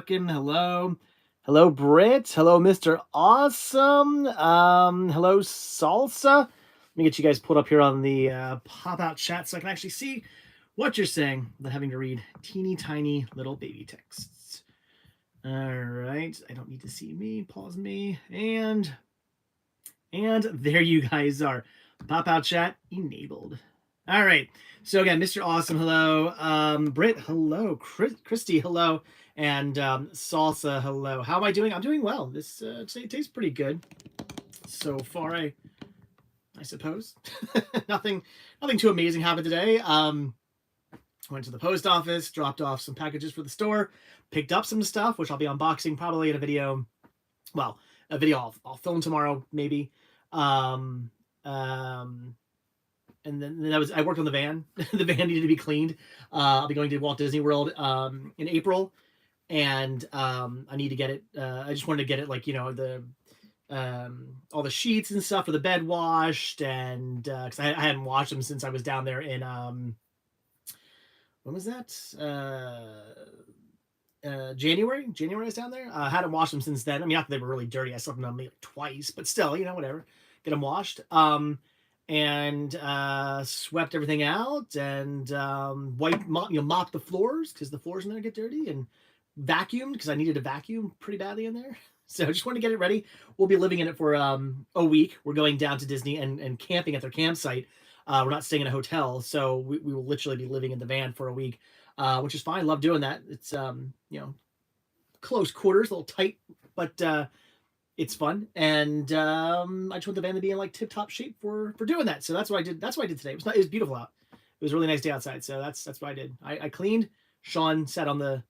working. Hello. Hello, Britt. Hello, Mr. Awesome. Hello, Salsa. Let me get you guys pulled up here on the pop-out chat so I can actually see what you're saying without having to read teeny tiny little baby texts. All right. I don't need to see me. Pause me. And there you guys are. Pop-out chat enabled. All right. So again, Mr. Awesome, hello. Britt, hello. Christy, hello. And Salsa, hello. How am I doing? I'm doing well. This tastes pretty good so far. I suppose nothing too amazing happened today. Went to the post office, dropped off some packages for the store, picked up some stuff, which I'll be unboxing probably in a video. Well, a video I'll film tomorrow, maybe. And then I worked on the van. The van needed to be cleaned. I'll be going to Walt Disney World in April, and I need to get it. I just wanted to get it, like, the all the sheets and stuff for the bed washed, and because I hadn't washed them since I was down there in when was that? January. I was down there. I hadn't washed them since then. I mean, not that they were really dirty. I slept in them like twice, but still, whatever. Get them washed. And swept everything out, and mopped the floors because the floors in there get dirty, and vacuumed because I needed to vacuum pretty badly in there. So I just wanted to get it ready. We'll be living in it for a week. We're going down to Disney and camping at their campsite. We're not staying in a hotel, so we will literally be living in the van for a week, which is fine. Love doing that. It's close quarters, a little tight, but it's fun, and I just want the van to be in like tip-top shape for doing that. So that's what I did. That's what I did today. It was beautiful out. It was a really nice day outside. So that's what I did. I cleaned. Sean sat on the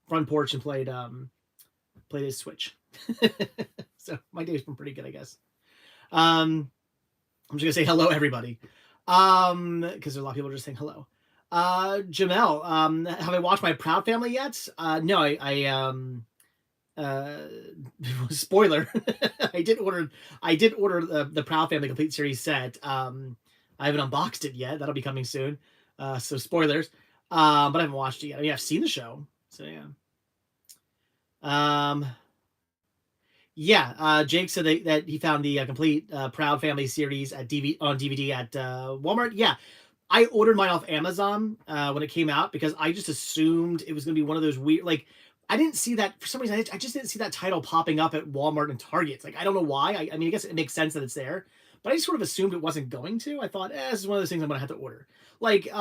front porch and played his Switch. So my day's been pretty good, I guess. I'm just gonna say hello, everybody, because there's a lot of people just saying hello. Jamel, have I watched My Proud Family yet? No, spoiler. I did order the Proud Family complete series set. I haven't unboxed it yet. That'll be coming soon. So spoilers. But I haven't watched it yet. I mean, I've seen the show. So yeah. Jake said that he found the complete Proud Family series on DVD at Walmart. Yeah. I ordered mine off Amazon when it came out because I just assumed it was going to be one of those weird, like, I didn't see that for some reason. I just didn't see that title popping up at Walmart and Target. Like, I don't know why. I mean, I guess it makes sense that it's there, but I just sort of assumed it wasn't going to. I thought, this is one of those things I'm gonna have to order. Like the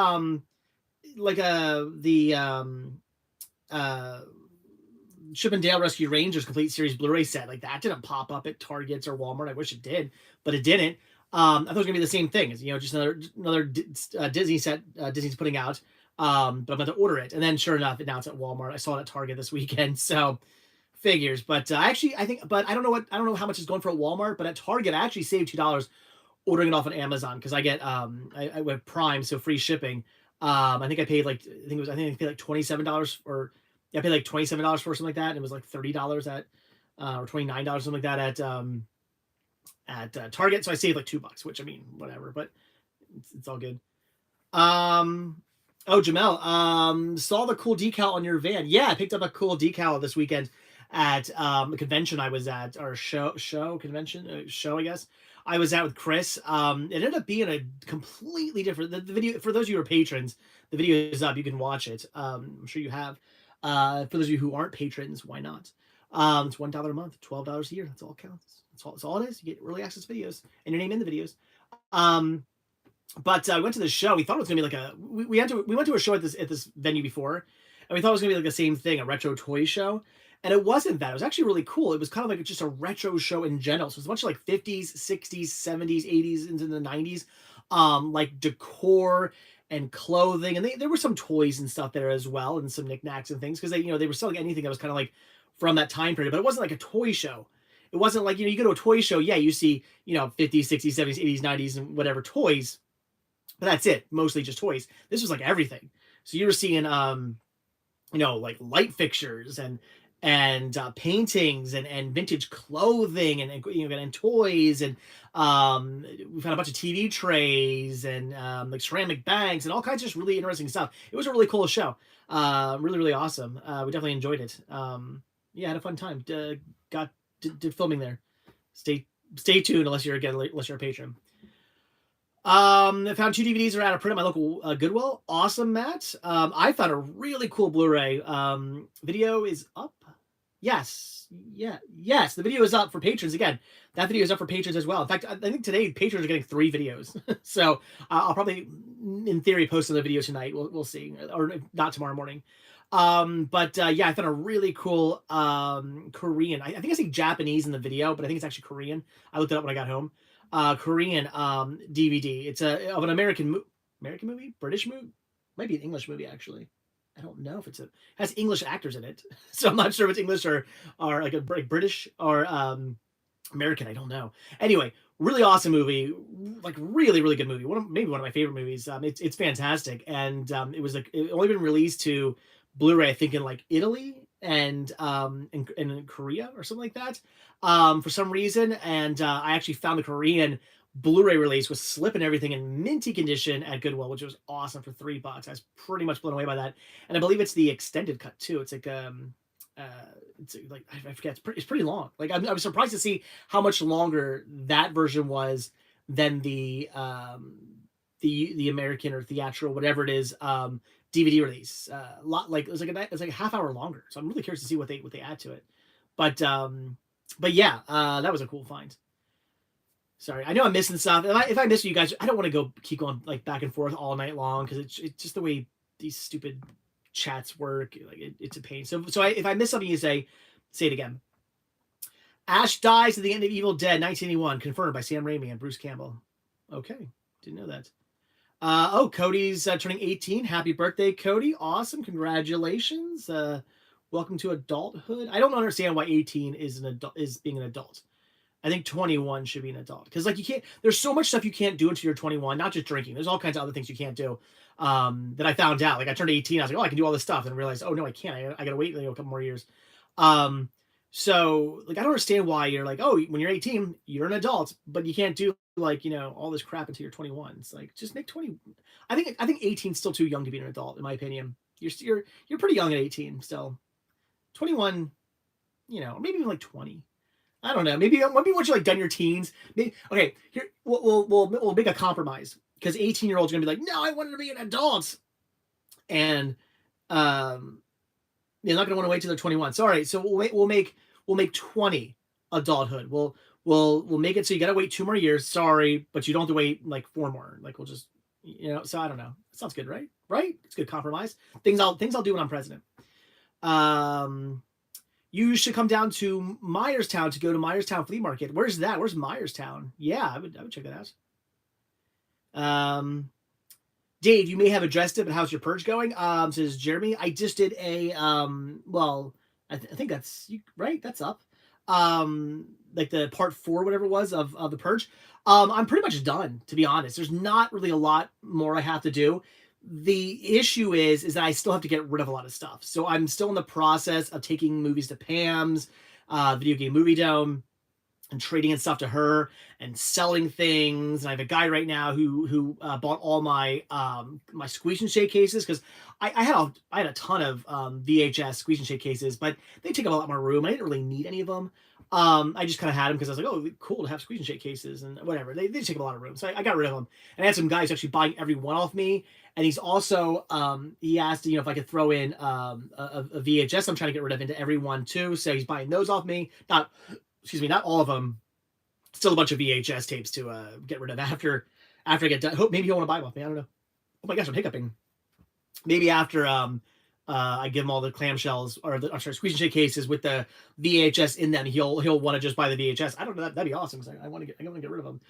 Chip and Dale Rescue Rangers complete series Blu-ray set. Like, that didn't pop up at Targets or Walmart. I wish it did, but it didn't. I thought it was gonna be the same thing as just another Disney set Disney's putting out. But I'm going to order it, and then sure enough, now it's at Walmart. I saw it at Target this weekend, so figures. But I think, but I don't know how much it's going for at Walmart, but at Target, I actually saved $2 ordering it off on Amazon because I get I went Prime, so free shipping. I think I paid like I paid like $27 or I paid like $27 for something like that, and it was like $30 at or $29 something like that at Target. So I saved like $2, which, I mean, whatever, but it's all good. Oh, Jamel, saw the cool decal on your van. Yeah, I picked up a cool decal this weekend at a convention I was at, or show, I guess. I was at with Chris. It ended up being a completely different, the video, for those of you who are patrons, the video is up, you can watch it. I'm sure you have. For those of you who aren't patrons, why not? It's $1 a month, $12 a year. That's all it counts. That's all it is. You get early access videos and your name in the videos. But I went to the show. We thought it was gonna be like we went to a show at this venue before, and we thought it was gonna be like the same thing, a retro toy show, and it wasn't that. It was actually really cool. It was kind of like just a retro show in general. So it was a bunch of like 50s, 60s, 70s, 80s, into the 90s, like decor and clothing, and there were some toys and stuff there as well, and some knickknacks and things, because they were selling anything that was kind of like from that time period, but it wasn't like a toy show. It wasn't like, you go to a toy show, yeah, you see 50s, 60s, 70s, 80s, 90s, and whatever toys. But that's it. Mostly just toys. This was like everything. So you were seeing, like light fixtures and and paintings and vintage clothing and toys, and we found a bunch of TV trays and like ceramic bags and all kinds of just really interesting stuff. It was a really cool show. Really, really awesome. We definitely enjoyed it. Yeah, had a fun time. Did filming there. Stay tuned unless you're a patron. I found 2 DVDs are out of print at my local Goodwill. Awesome, Matt. I found a really cool Blu-ray. Video is up. Yes. The video is up for patrons. Again, that video is up for patrons as well. In fact, I think today patrons are getting 3 videos. So I'll probably, in theory, post another video tonight. We'll see, or not tomorrow morning. Yeah, I found a really cool Korean. I think I say Japanese in the video, but I think it's actually Korean. I looked it up when I got home. Korean DVD. It's of an American movie, British movie, might be an English movie actually. I don't know if has English actors in it, so I'm not sure if it's English or like a British or American. I don't know. Anyway, really awesome movie, like really really good movie. Maybe one of my favorite movies. It's fantastic, and it only been released to Blu-ray, I think, in like Italy and in Korea or something like that, for some reason. And I actually found the Korean Blu-ray release with slip and everything in minty condition at Goodwill, which was awesome for $3. I was pretty much blown away by that, and I believe it's the extended cut too. It's like I forget. It's pretty long. Like I was surprised to see how much longer that version was than the American or theatrical, whatever it is, DVD release. Like it's like a half hour longer. So I'm really curious to see what they add to it. But yeah, that was a cool find. Sorry, I know I'm missing stuff. If I miss you guys, I don't want to keep going like back and forth all night long, because it's just the way these stupid chats work. Like it's a pain. So if I miss something, you say it again. Ash dies at the end of Evil Dead 1981, confirmed by Sam Raimi and Bruce Campbell. Okay, didn't know that. Cody's turning 18. Happy birthday, Cody. Awesome. Congratulations. Welcome to adulthood. I don't understand why 18 is being an adult. I think 21 should be an adult, because like there's so much stuff you can't do until you're 21, not just drinking. There's all kinds of other things you can't do that I found out. Like I turned 18, I was like, oh, I can do all this stuff, and I realized, oh no, I can't. I gotta wait a couple more years. So like I don't understand why you're like, oh, when you're 18, you're an adult, but you can't do like all this crap until you're 21. It's like, just make 20. I think 18 is still too young to be an adult, in my opinion. You're pretty young at 18 still. 21, maybe even like 20. I don't know. Maybe once you're like done your teens. Maybe, okay, here we'll make a compromise, because 18-year-olds are gonna be like, no, I wanted to be an adult, and they're not gonna want to wait till they're 21. Sorry, so we'll make 20 adulthood. We'll make it so you gotta wait 2 more years. Sorry, but you don't have to wait like 4 more. Like we'll just So I don't know. It sounds good, right? Right? It's a good compromise. Things I'll do when I'm president. You should come down to Myerstown to go to Myerstown Flea Market. Where's that? Where's Myerstown? Yeah, I would check that out. Dave, you may have addressed it, but how's your purge going? Says Jeremy. I just did a well, I think that's right. That's up. Like the part 4, whatever it was of the purge. I'm pretty much done, to be honest. There's not really a lot more I have to do. The issue is that I still have to get rid of a lot of stuff. So I'm still in the process of taking movies to Pam's Video Game Movie Dome, and trading and stuff to her, and selling things. And I have a guy right now who bought all my my Squeeze and Shake cases, because I had a ton of VHS Squeeze and Shake cases, but they take up a lot more room. I didn't really need any of them. I just kind of had them because I was like, oh, cool to have Squeeze and Shake cases and whatever. They take up a lot of room, so I got rid of them. And I had some guys actually buying every one off me. And he's also he asked if I could throw in a VHS I'm trying to get rid of into every one too. So he's buying those off me. Not all of them. Still a bunch of VHS tapes to get rid of after I get done. Maybe he'll want to buy them off me. I don't know. Oh my gosh, I'm hiccuping. Maybe after I give him all the clamshells, or Squeeze and Shake cases with the VHS in them, he'll want to just buy the VHS. I don't know. That'd be awesome, because I want to get rid of them.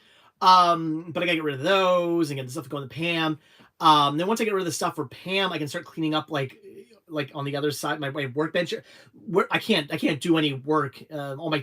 But I gotta get rid of those and get the stuff going to Pam. Then once I get rid of the stuff for Pam, I can start cleaning up like on the other side, my workbench. Where I can't do any work. All my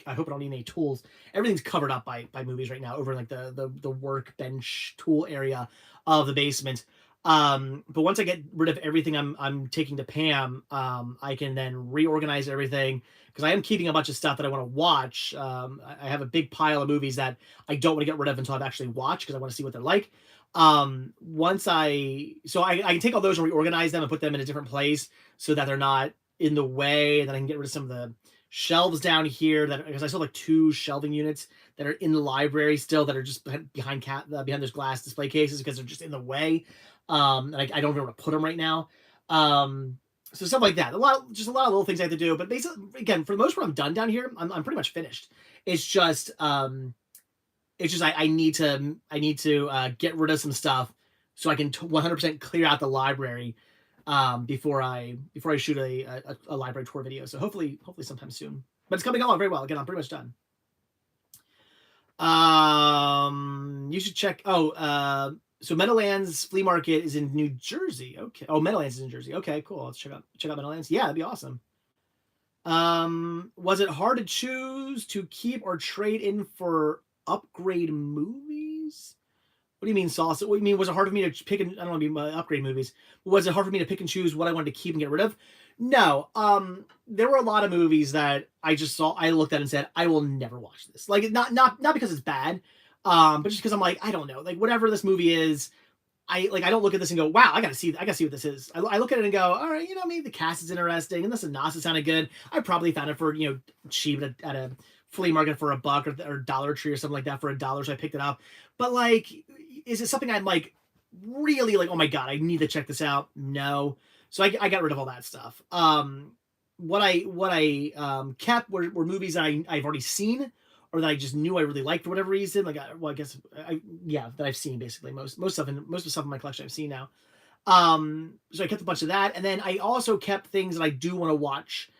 I hope I don't need any tools. Everything's covered up by movies right now over like the workbench tool area of the basement. But once I get rid of everything I'm taking to Pam, I can then reorganize everything because I am keeping a bunch of stuff that I want to watch. I have a big pile of movies that I don't want to get rid of until I've actually watched because I want to see what they're like. Once I can take all those and reorganize them and put them in a different place so that they're not in the way, and then I can get rid of some of the shelves down here that, because I still have like 2 shelving units that are in the library still that are just behind those glass display cases because they're just in the way. And I don't even want to put them right now. So stuff like that. Just a lot of little things I have to do. But basically, again, for the most part, I'm done down here. I'm pretty much finished. It's just I need to get rid of some stuff so I can 100% clear out the library before I shoot a library tour video. So hopefully sometime soon. But it's coming along very well. Again, I'm pretty much done. You should check. So Meadowlands Flea Market is in New Jersey. Okay. Oh, Meadowlands is in Jersey. Okay, cool. Let's check out Meadowlands. Yeah, that'd be awesome. Was it hard to choose to keep or trade in for upgrade movies? What do you mean, Sauce? What do you mean? Was it hard for me to pick? I don't want to be upgrade movies. Was it hard for me to pick and choose what I wanted to keep and get rid of? No. There were a lot of movies that I just saw. I looked at and said, I will never watch this. Like not because it's bad, but just because I'm like, I don't know, like whatever this movie is, I don't look at this and go, wow, I gotta see what this is. I look at it and go, all right, maybe the cast is interesting and the synopsis sounded good. I probably found it for cheap at a flea market for $1 or Dollar Tree or something like that for $1, so I picked it up. But like, is it something I'm like really like, oh my god, I need to check this out? No. So I got rid of all that stuff. What I kept were movies that I've already seen or that I just knew I really liked for whatever reason. Like, that I've seen basically most of the stuff in my collection I've seen now. So I kept a bunch of that, and then I also kept things that I do want to watch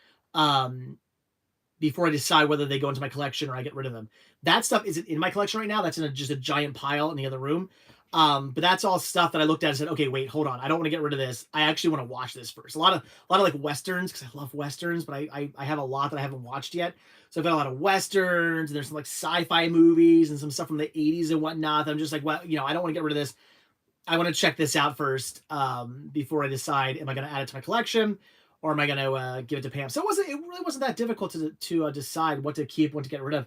before I decide whether they go into my collection or I get rid of them. That stuff isn't in my collection right now. That's in just a giant pile in the other room. But that's all stuff that I looked at and said, okay, wait, hold on. I don't want to get rid of this. I actually want to watch this first. A lot of like Westerns, because I love Westerns, but I have a lot that I haven't watched yet. So I've got a lot of Westerns, and there's some like sci-fi movies and some stuff from the 80s and whatnot. That I'm just like, well, I don't want to get rid of this. I want to check this out first before I decide, am I going to add it to my collection or am I going to give it to Pam? So it really wasn't that difficult to decide what to keep, what to get rid of.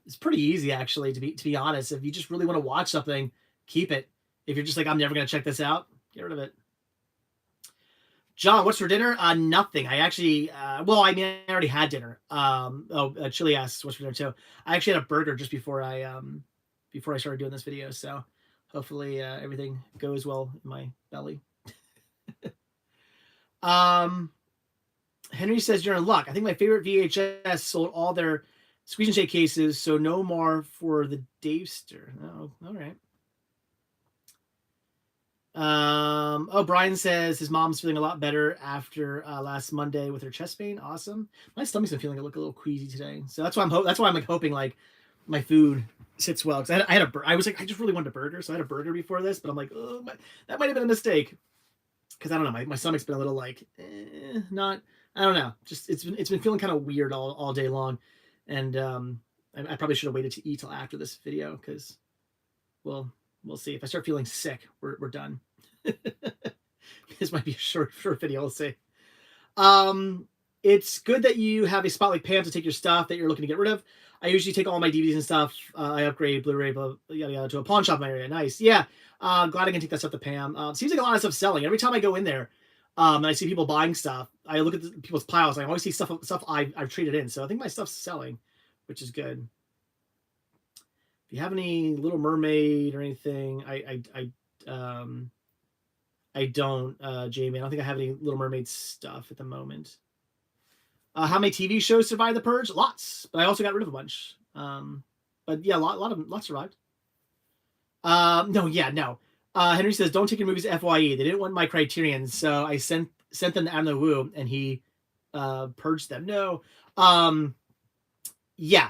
It's pretty easy, actually, to be honest. If you just really want to watch something, keep it. If you're just like, I'm never going to check this out, get rid of it. John, what's for dinner? Nothing. I actually, I already had dinner. Chili asks what's for dinner too. I actually had a burger just before I started doing this video. So hopefully everything goes well in my belly. Henry says you're in luck. I think my favorite VHS sold all their Squeeze and Shake cases, so no more for the Davester. Oh, all right. Brian says his mom's feeling a lot better after last Monday with her chest pain. Awesome. My stomach's been feeling a little queasy today, so that's why I'm like hoping like my food sits well. Because I was like, I just really wanted a burger, so I had a burger before this, but I'm like, oh, that might have been a mistake. Because I don't know, my stomach's been a little like, not. I don't know. Just it's been feeling kind of weird all day long, and I probably should have waited to eat till after this video because, well, we'll see. If I start feeling sick, we're done. This might be a short video. We'll see. It's good that you have a spot like Pam to take your stuff that you're looking to get rid of. I usually take all my DVDs and stuff. I upgrade Blu-ray, blah, yada, yada, to a pawn shop in my area. Nice. Yeah. Glad I can take that stuff to Pam. Seems like a lot of stuff selling. Every time I go in there, and I see people buying stuff, I look at people's piles. I always see stuff I've traded in. So I think my stuff's selling, which is good. If you have any Little Mermaid or anything, I don't, Jamie. I don't think I have any Little Mermaid stuff at the moment. How many TV shows survived the purge? Lots, but I also got rid of a bunch. But yeah, lots survived. No. Henry says, don't take your movies to FYE. They didn't want my criterions, so I sent them to Adam Wu, and he purged them. No. Yeah.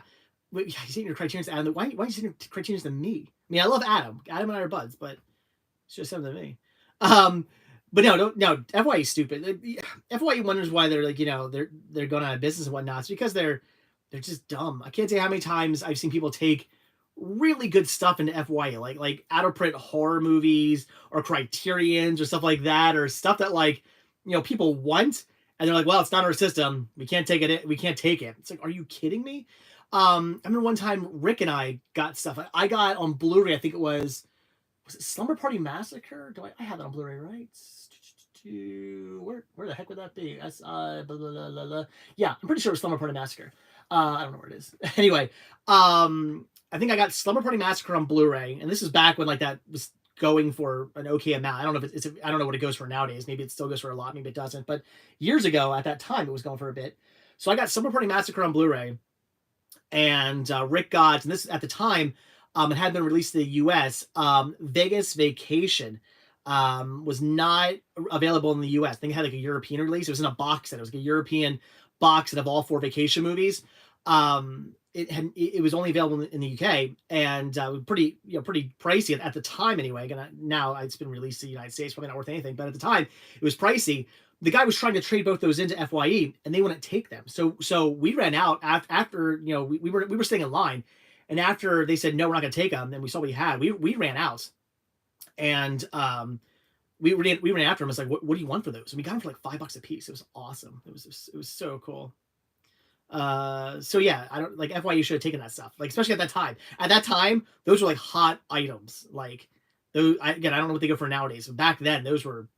Wait, you sent your criterions to Adam. Why you send your criterions to me? I mean, I love Adam. Adam and I are buds, but should have sent them to me. But no, FYE is stupid. FYE wonders why they're like, they're going out of business and whatnot. It's because they're just dumb. I can't say how many times I've seen people take really good stuff into FYE, like out of print horror movies or Criterions or stuff like that, or stuff that like, people want, and they're like, well, it's not our system, we can't take it, we can't take it. It's like, are you kidding me? I remember one time Rick and I got stuff. I got on Blu-ray, I think it was it Slumber Party Massacre? I have that on Blu-ray, right? Where the heck would that be? Blah, blah, blah, blah, blah. Yeah, I'm pretty sure it was Slumber Party Massacre. I don't know where it is. Anyway, I think I got Slumber Party Massacre on Blu-ray, and this is back when like that was going for an okay amount. I don't know if I don't know what it goes for nowadays. Maybe it still goes for a lot, maybe it doesn't. But years ago, at that time, it was going for a bit. So I got Slumber Party Massacre on Blu-ray, and Rick got, and this at the time, it had been released in the U.S. Vegas Vacation was not available in the U.S. I think it had like a European release. It was in a box set. It was like a European box set of all 4 vacation movies. It was only available in the UK, and pretty pricey at the time anyway. Now it's been released to the United States, probably not worth anything, but at the time it was pricey. The guy was trying to trade both those into FYE, and they wouldn't take them. So we ran out after we were staying in line, and after they said no, we're not going to take them, and we saw what we had. We ran out, and we ran after him. It's like, what do you want for those? And we got them for like $5 a piece. It was awesome. It was so cool. So yeah, I don't like FYE should have taken that stuff, like especially at that time. At that time, those were like hot items. Like those, again, I don't know what they go for nowadays. But back then, those were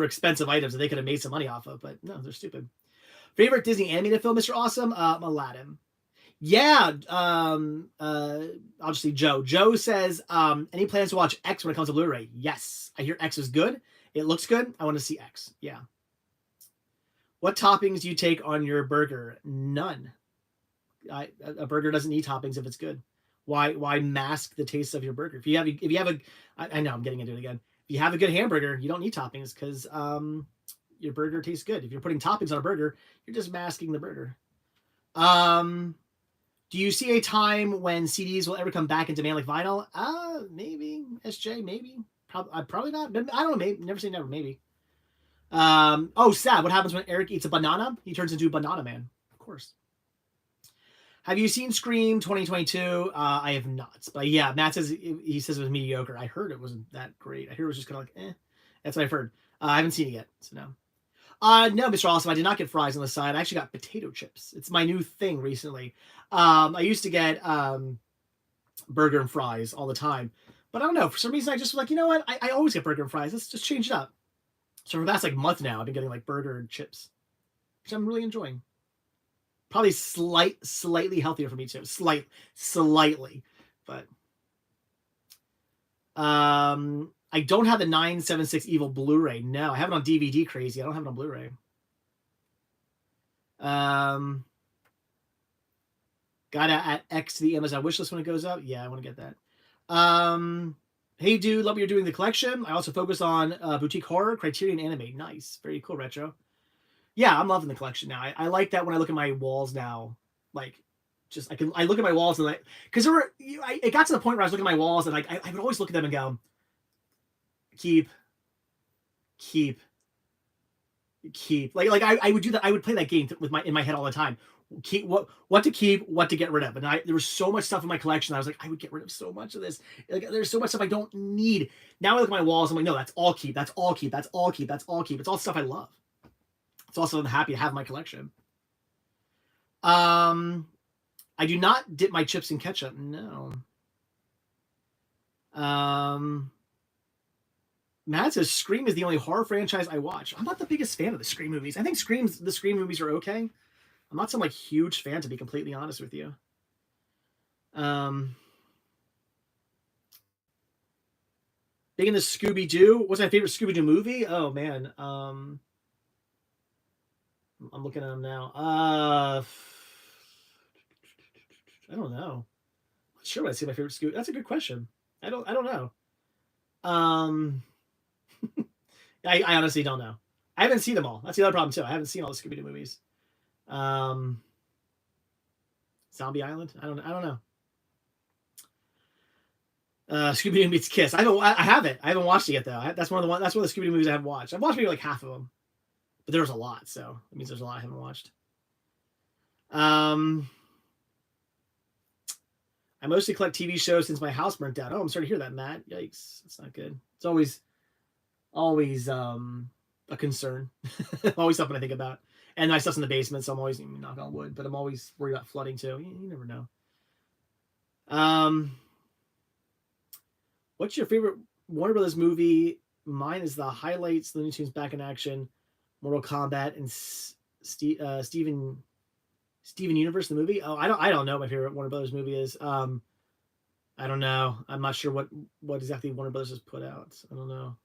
expensive items that they could have made some money off of. But no, they're stupid. Favorite Disney animated film, Mr. Awesome? Aladdin. Yeah. I'll just see Joe. Joe says, any plans to watch X when it comes to Blu-ray? Yes. I hear X is good. It looks good. I want to see X. Yeah. What toppings do you take on your burger? None. A burger doesn't need toppings if it's good. Why mask the taste of your burger? If you have a, I know I'm getting into it again. If you have a good hamburger, you don't need toppings because your burger tastes good. If you're putting toppings on a burger, you're just masking the burger. Do you see a time when CDs will ever come back in demand like vinyl? Maybe. SJ, maybe. Probably not. I don't know. Maybe. Never say never. Maybe. Sad. What happens when Eric eats a banana? He turns into Banana Man. Of course. Have you seen Scream 2022? I have not. But yeah, Matt says it was mediocre. I heard it wasn't that great. I heard it was just kind of like, eh. That's what I've heard. I haven't seen it yet, so no. No, Mr. Awesome, I did not get fries on the side. I actually got potato chips. It's my new thing recently. I used to get burger and fries all the time. But I don't know. For some reason, I just was like, you know what? I always get burger and fries. Let's just change it up. So for the past like month now, I've been getting like burger and chips, which I'm really enjoying. Probably slightly healthier for me too. Slightly. But I don't have the 976 Evil Blu-ray. No, I have it on DVD, crazy. I don't have it on Blu-ray. Gotta add X to the Amazon wishlist when it goes up. Yeah, I want to get that. Hey, dude, love what you're doing the collection. I also focus on boutique horror, Criterion anime. Nice. Very cool, retro. Yeah, I'm loving the collection now. I like that when I look at my walls now. Like, just I look at my walls and like, because it got to the point where I was looking at my walls and like I would always look at them and go, keep. Like I would do that. I would play that game in my head all the time. Keep what to keep, what to get rid of. And there was so much stuff in my collection. I was like, I would get rid of so much of this. Like, there's so much stuff I don't need. Now I look at my walls. I'm like, no, that's all keep. That's all keep. That's all keep. That's all keep. It's all stuff I love. It's also I'm happy to have in my collection. I do not dip my chips in ketchup. No. Matt says Scream is the only horror franchise I watch. I'm not the biggest fan of the Scream movies. I think the Scream movies are okay. I'm not some like huge fan, to be completely honest with you. Big into Scooby-Doo. What's my favorite Scooby-Doo movie? Oh man. I'm looking at them now. I don't know. I'm not sure what I say my favorite Scooby. That's a good question. I don't know. I honestly don't know. I haven't seen them all. That's the other problem too. I haven't seen all the Scooby-Doo movies. Zombie Island. I don't know. Scooby-Doo meets Kiss. I haven't watched it yet though. That's one of the Scooby-Doo movies I haven't watched. I've watched maybe like half of them, but there was a lot, so it means there's a lot I haven't watched. I mostly collect TV shows since my house burnt down. Oh, I'm sorry to hear that, Matt. Yikes, that's not good. It's always a concern. Always something I think about. And my stuff's in the basement, so I'm always knock on wood, but I'm always worried about flooding too. You never know. What's your favorite Warner Brothers movie? Mine is the highlights, Looney Tunes Back in Action, Mortal Kombat, and Steven Universe, the movie. Oh, I don't know what my favorite Warner Brothers movie is. I don't know. I'm not sure what exactly Warner Brothers has put out. I don't know.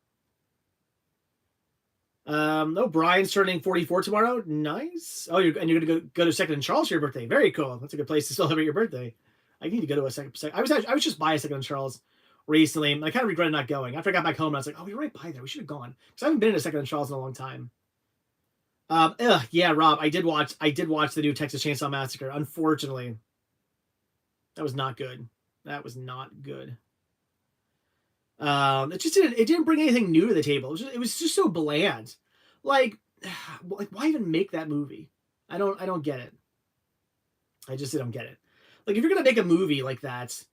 No, Brian's turning 44 tomorrow. Nice. Oh, you're gonna go to Second and Charles for your birthday. Very cool. That's a good place to celebrate your birthday. I need to go to a second. I was just by a Second and Charles recently. I kind of regretted not going. After I got back home, I was like, oh, we were right by there. We should have gone because I haven't been in a Second and Charles in a long time. Yeah, Rob, I did watch the new Texas Chainsaw Massacre. Unfortunately, that was not good. That was not good. It didn't bring anything new to the table. It was just so bland. Like why even make that movie? I don't get it. I just don't get it. Like if you're gonna make a movie like that,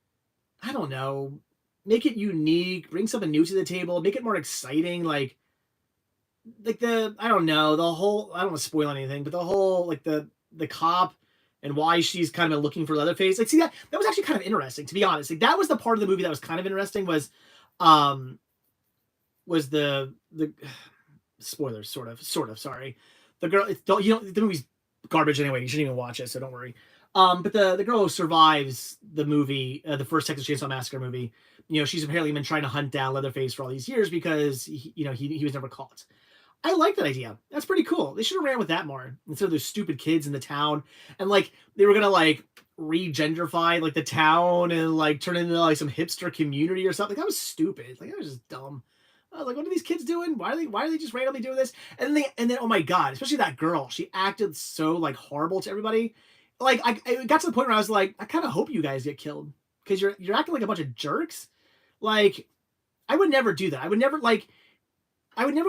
I don't know, make it unique, bring something new to the table, make it more exciting. Like I don't know, the whole, I don't want to spoil anything, but the whole like the cop and why she's kind of looking for Leatherface. Like, see that was actually kind of interesting, to be honest. Like that was the part of the movie that was kind of interesting. Was the spoilers, sort of, sorry. The girl, the movie's garbage anyway. You shouldn't even watch it, so don't worry. But the girl who survives the movie, the first Texas Chainsaw Massacre movie, she's apparently been trying to hunt down Leatherface for all these years because he was never caught. I like that idea. That's pretty cool. They should have ran with that more instead of those stupid kids in the town. And like they were gonna like re-gentrify like the town and like turn it into like some hipster community or something. That was stupid. Like that was just dumb. I was like, what are these kids doing? Why are they just randomly doing this? And then oh my god, especially that girl. She acted so like horrible to everybody. Like I got to the point where I was like, I kind of hope you guys get killed because you're acting like a bunch of jerks. Like I would never do that. I would never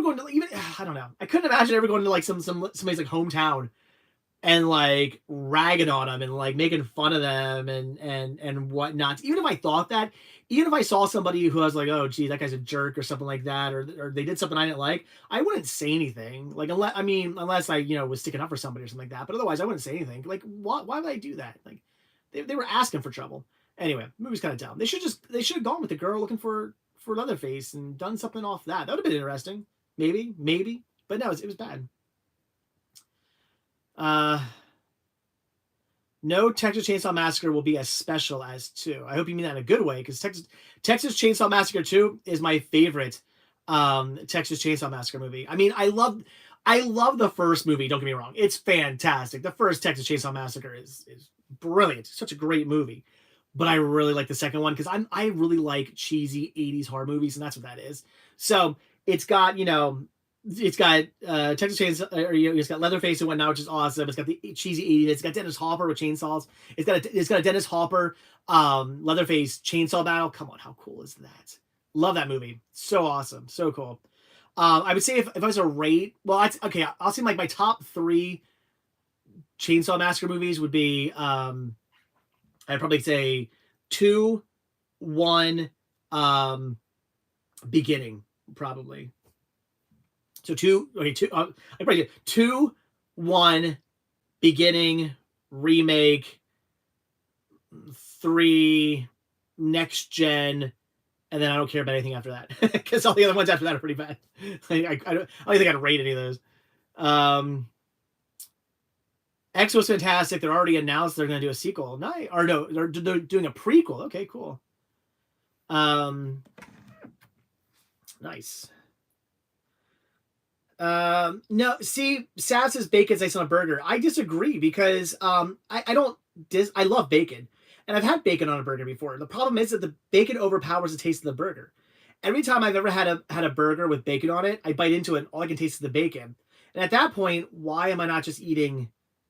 go into even, I don't know. I couldn't imagine ever going to like somebody's like hometown and like ragging on them and like making fun of them and whatnot. Even if I thought that, even if I saw somebody who I was like, oh gee, that guy's a jerk or something like that, or they did something I didn't like, I wouldn't say anything. Like unless I was sticking up for somebody or something like that. But otherwise, I wouldn't say anything. Like why would I do that? Like they were asking for trouble. Anyway, the movie's kind of dumb. They should have gone with the girl looking for Leatherface and done something off that. That would have been interesting. Maybe, but no, it was bad. No Texas Chainsaw Massacre will be as special as 2. I hope you mean that in a good way, because Texas Chainsaw Massacre 2 is my favorite Texas Chainsaw Massacre movie. I mean, I love the first movie, don't get me wrong. It's fantastic. The first Texas Chainsaw Massacre is brilliant. It's such a great movie. But I really like the second one because I really like cheesy 80s horror movies, and that's what that is. So it's got, Texas Chainsaw, it's got Leatherface and whatnot, which is awesome. It's got the cheesy 80s. It's got Dennis Hopper with chainsaws. It's got a Dennis Hopper Leatherface chainsaw battle. Come on, how cool is that? Love that movie. So awesome. So cool. I would say if I was to rate, well, okay, I'll say like my top 3 Chainsaw Massacre movies would be, I'd probably say 2, 1, beginning, probably. So 2, okay, 2, I'd probably get 2, 1, beginning, remake, 3, next gen, and then I don't care about anything after that because all the other ones after that are pretty bad. I don't think I'd rate any of those. X was fantastic. They're already announced they're going to do a sequel. Nice. Or no, they're doing a prequel. Okay, cool. Nice. No, see, Sav says bacon's nice on a burger. I disagree because I love bacon. And I've had bacon on a burger before. The problem is that the bacon overpowers the taste of the burger. Every time I've ever had a burger with bacon on it, I bite into it and all I can taste is the bacon. And at that point, why am I not just eating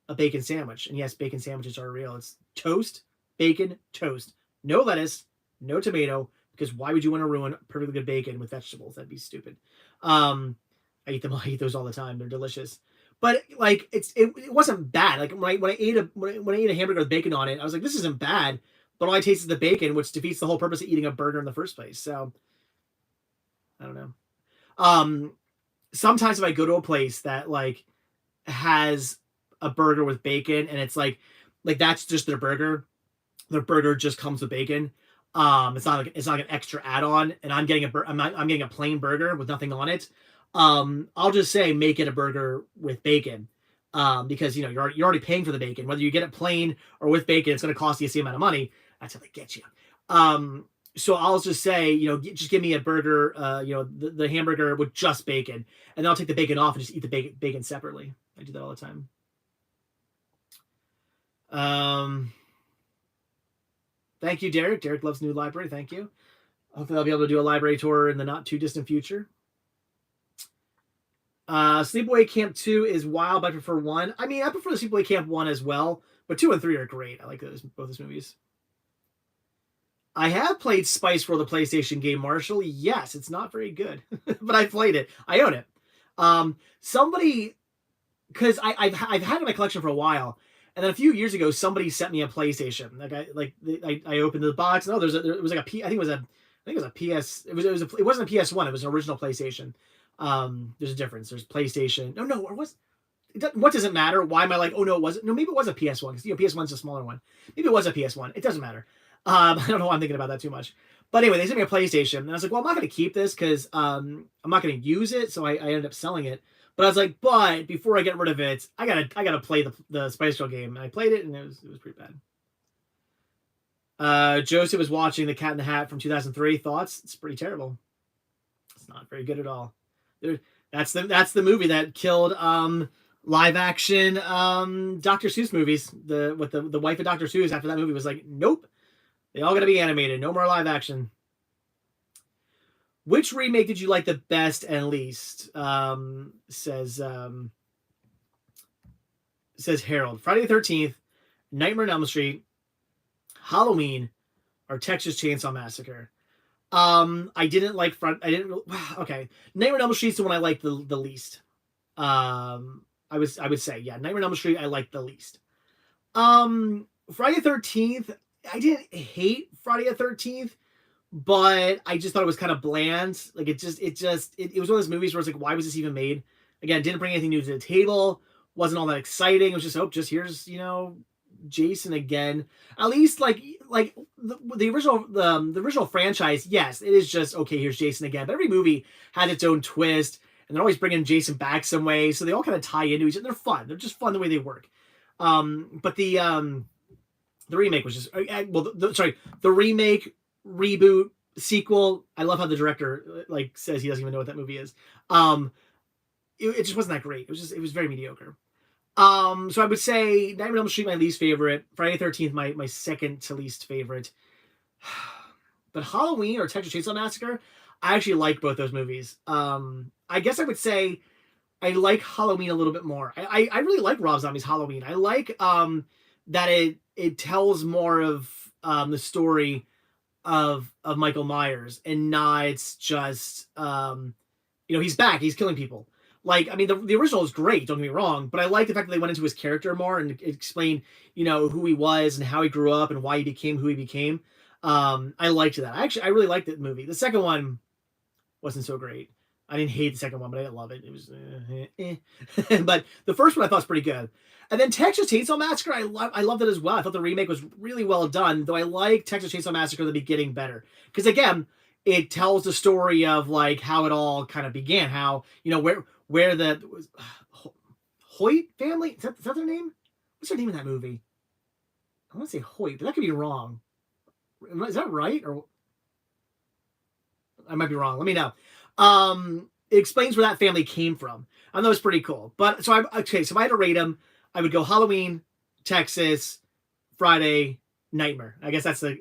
a bacon sandwich? And yes, bacon sandwiches are real. It's toast, bacon, toast. No lettuce, no tomato, because why would you want to ruin perfectly good bacon with vegetables? That'd be stupid. I eat those all the time. They're delicious. But like it wasn't bad. Like when I ate a hamburger with bacon on it, I was like, this isn't bad. but all I taste is the bacon, which defeats the whole purpose of eating a burger in the first place. So I don't know. Sometimes if I go to a place that like has a burger with bacon and it's like that's just their burger just comes with bacon. It's not an extra add-on, and I'm getting I'm getting a plain burger with nothing on it. I'll just say make it a burger with bacon. Because you know you're already paying for the bacon, whether you get it plain or with bacon, it's going to cost you the same amount of money. That's how they get you. So I'll just say, you know, just give me a burger, you know, the hamburger with just bacon, and then I'll take the bacon off and just eat the bacon separately. I do that all the time. Thank you, Derek. Derek loves new library. Thank you. Hopefully I'll be able to do a library tour in the not too distant future. Sleepaway Camp 2 is wild, but I prefer 1. I mean, I prefer the Sleepaway Camp 1 as well, but 2 and 3 are great. I like both those movies. I have played Spice World, the PlayStation game, Marshall. Yes, it's not very good, but I played it. I own it. Somebody, because I've had it in my collection for a while, and then a few years ago, somebody sent me a PlayStation. I opened the box. No, it was like a P. I think it was a PS. It wasn't a PS1. It was an original PlayStation. There's a difference. There's PlayStation. No, or was. What does it matter? Why am I like, oh no, it wasn't? No, maybe it was a PS1 because you know PS1's a smaller one. Maybe it was a PS1. It doesn't matter. I don't know why I'm thinking about that too much. But anyway, they sent me a PlayStation, and I was like, well, I'm not going to keep this because I'm not going to use it, so I ended up selling it. But I was like, but before I get rid of it, I gotta play the Spice Girl game, and I played it, and it was pretty bad. Joseph was watching The Cat in the Hat from 2003. Thoughts? It's pretty terrible. It's not very good at all. That's the movie that killed live action Dr. Seuss movies. The wife of Dr. Seuss after that movie was like, nope, they all gotta be animated. No more live action. Which remake did you like the best and least? Says Harold. Friday the 13th, Nightmare on Elm Street, Halloween, or Texas Chainsaw Massacre. I didn't like okay. Nightmare on Elm Street's the one I liked the least. I would say, yeah, Nightmare on Elm Street I liked the least. Friday the 13th, I didn't hate Friday the 13th, but I just thought it was kind of bland. Like it was one of those movies where it's like, why was this even made? Again, didn't bring anything new to the table. Wasn't all that exciting. It was just here's, you know, Jason again. At least like the original franchise, yes, it is just okay, here's Jason again. But every movie had its own twist, and they're always bringing Jason back some way, so they all kind of tie into each other. They're fun. They're just fun the way they work. But the remake was just the remake, reboot, sequel. I love how the director like says he doesn't even know what that movie is. It just wasn't that great. It was very mediocre. So I would say Nightmare on Elm Street my least favorite, Friday the 13th my second to least favorite. But Halloween or Texas Chainsaw Massacre, I actually like both those movies. I guess I would say I like Halloween a little bit more. I really like Rob Zombie's Halloween. I like that it tells more of the story of Michael Myers and not just you know, he's back, he's killing people. Like, I mean, the original is great, don't get me wrong, but I like the fact that they went into his character more and explained, you know, who he was and how he grew up and why he became who he became. I liked that. I really liked that movie. The second one wasn't so great. I didn't hate the second one, but I didn't love it. It was but the first one I thought was pretty good. And then Texas Chainsaw Massacre, I loved it as well. I thought the remake was really well done, though I like Texas Chainsaw Massacre the beginning better. Because again, it tells the story of like how it all kind of began, how, you know, where the Hoyt family, is that their name? What's their name in that movie? I want to say Hoyt, but that could be wrong. Is that right? Or I might be wrong. Let me know. It explains where that family came from. I know it's pretty cool. But so if I had to rate them, I would go Halloween, Texas, Friday, Nightmare. I guess that's the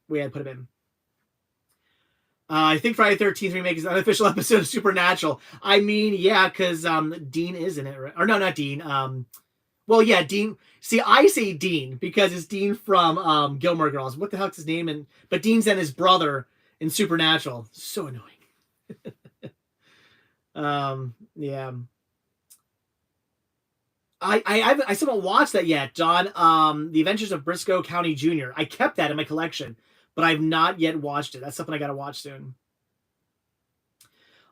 way I'd put them in. I think Friday the 13th remake is an unofficial episode of Supernatural. I mean, yeah, because Dean is in it, right? Or no, not Dean. Well, yeah, Dean. See, I say Dean because it's Dean from Gilmore Girls. What the heck's his name? But Dean's then his brother in Supernatural. So annoying. Yeah. I still haven't watched that yet, John. The Adventures of Briscoe County Jr. I kept that in my collection, but I've not yet watched it. That's something I got to watch soon.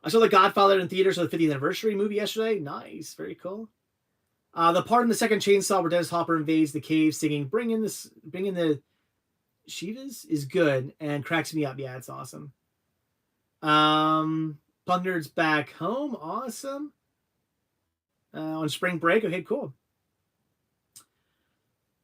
I saw The Godfather in theaters for the 50th anniversary movie yesterday. Nice, very cool. The part in the second Chainsaw where Dennis Hopper invades the cave singing bring in the Shivas" is good and cracks me up. Yeah, it's awesome. Punk Nerd's back home. Awesome. On spring break. Okay, cool.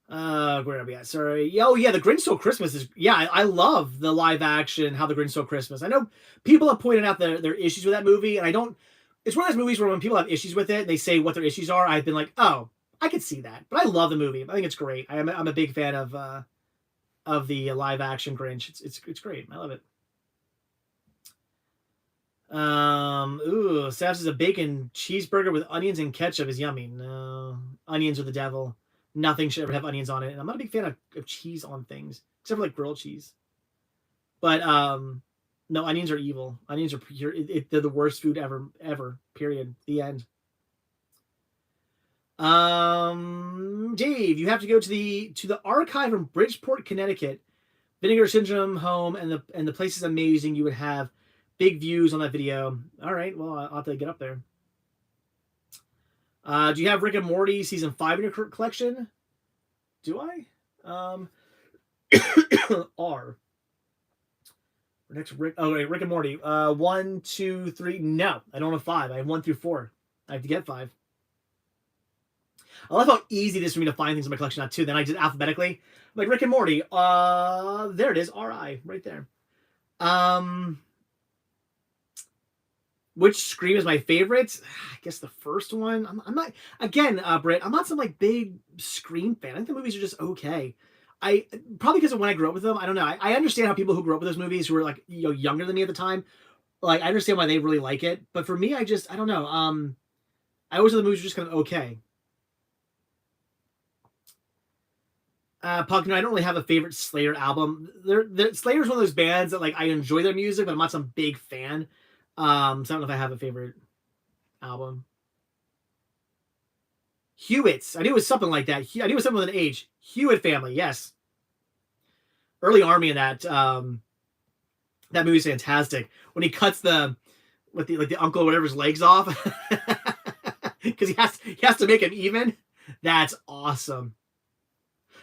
Where are we at? Sorry. Oh yeah, The Grinch Stole Christmas is, yeah, I love the live action How the Grinch Stole Christmas. I know people have pointed out their issues with that movie, and I don't, it's one of those movies where when people have issues with it, they say what their issues are. I've been like, oh, I could see that. But I love the movie. I think it's great. I'm a big fan of the live action Grinch. It's great. I love it. Savs is a bacon cheeseburger with onions and ketchup is yummy. No, onions are the devil. Nothing should ever have onions on it. And I'm not a big fan of cheese on things, except for like grilled cheese. But no, onions are evil. Onions are pure. They're the worst food ever. Period. The end. Dave, you have to go to the archive in Bridgeport, Connecticut. Vinegar Syndrome home, and the place is amazing. You would have big views on that video. All right, well, I'll have to get up there. Do you have Rick and Morty season 5 in your collection? Do I? R. Next Rick. Oh wait, Rick and Morty. 1, 2, 3. No, I don't have 5. I have 1 through 4. I have to get 5. I love how easy it is for me to find things in my collection now too. Then I did alphabetically, like Rick and Morty. There it is. RI right there. Which Scream is my favorite? I guess the first one. I'm not, again, Britt, I'm not some like big Scream fan. I think the movies are just okay. I probably because of when I grew up with them. I don't know. I understand how people who grew up with those movies who were like, you know, younger than me at the time, like I understand why they really like it. But for me, I don't know. I always thought the movies were just kind of okay. Puck, no, I don't really have a favorite Slayer album. Slayer's one of those bands that like I enjoy their music, but I'm not some big fan. So I don't know if I have a favorite album. Hewitt's. I knew it was something like that. I knew it was something with an H. Hewitt family, yes. Early Army in that. That movie's fantastic. When he cuts the uncle or whatever's legs off, because he has to make him even. That's awesome.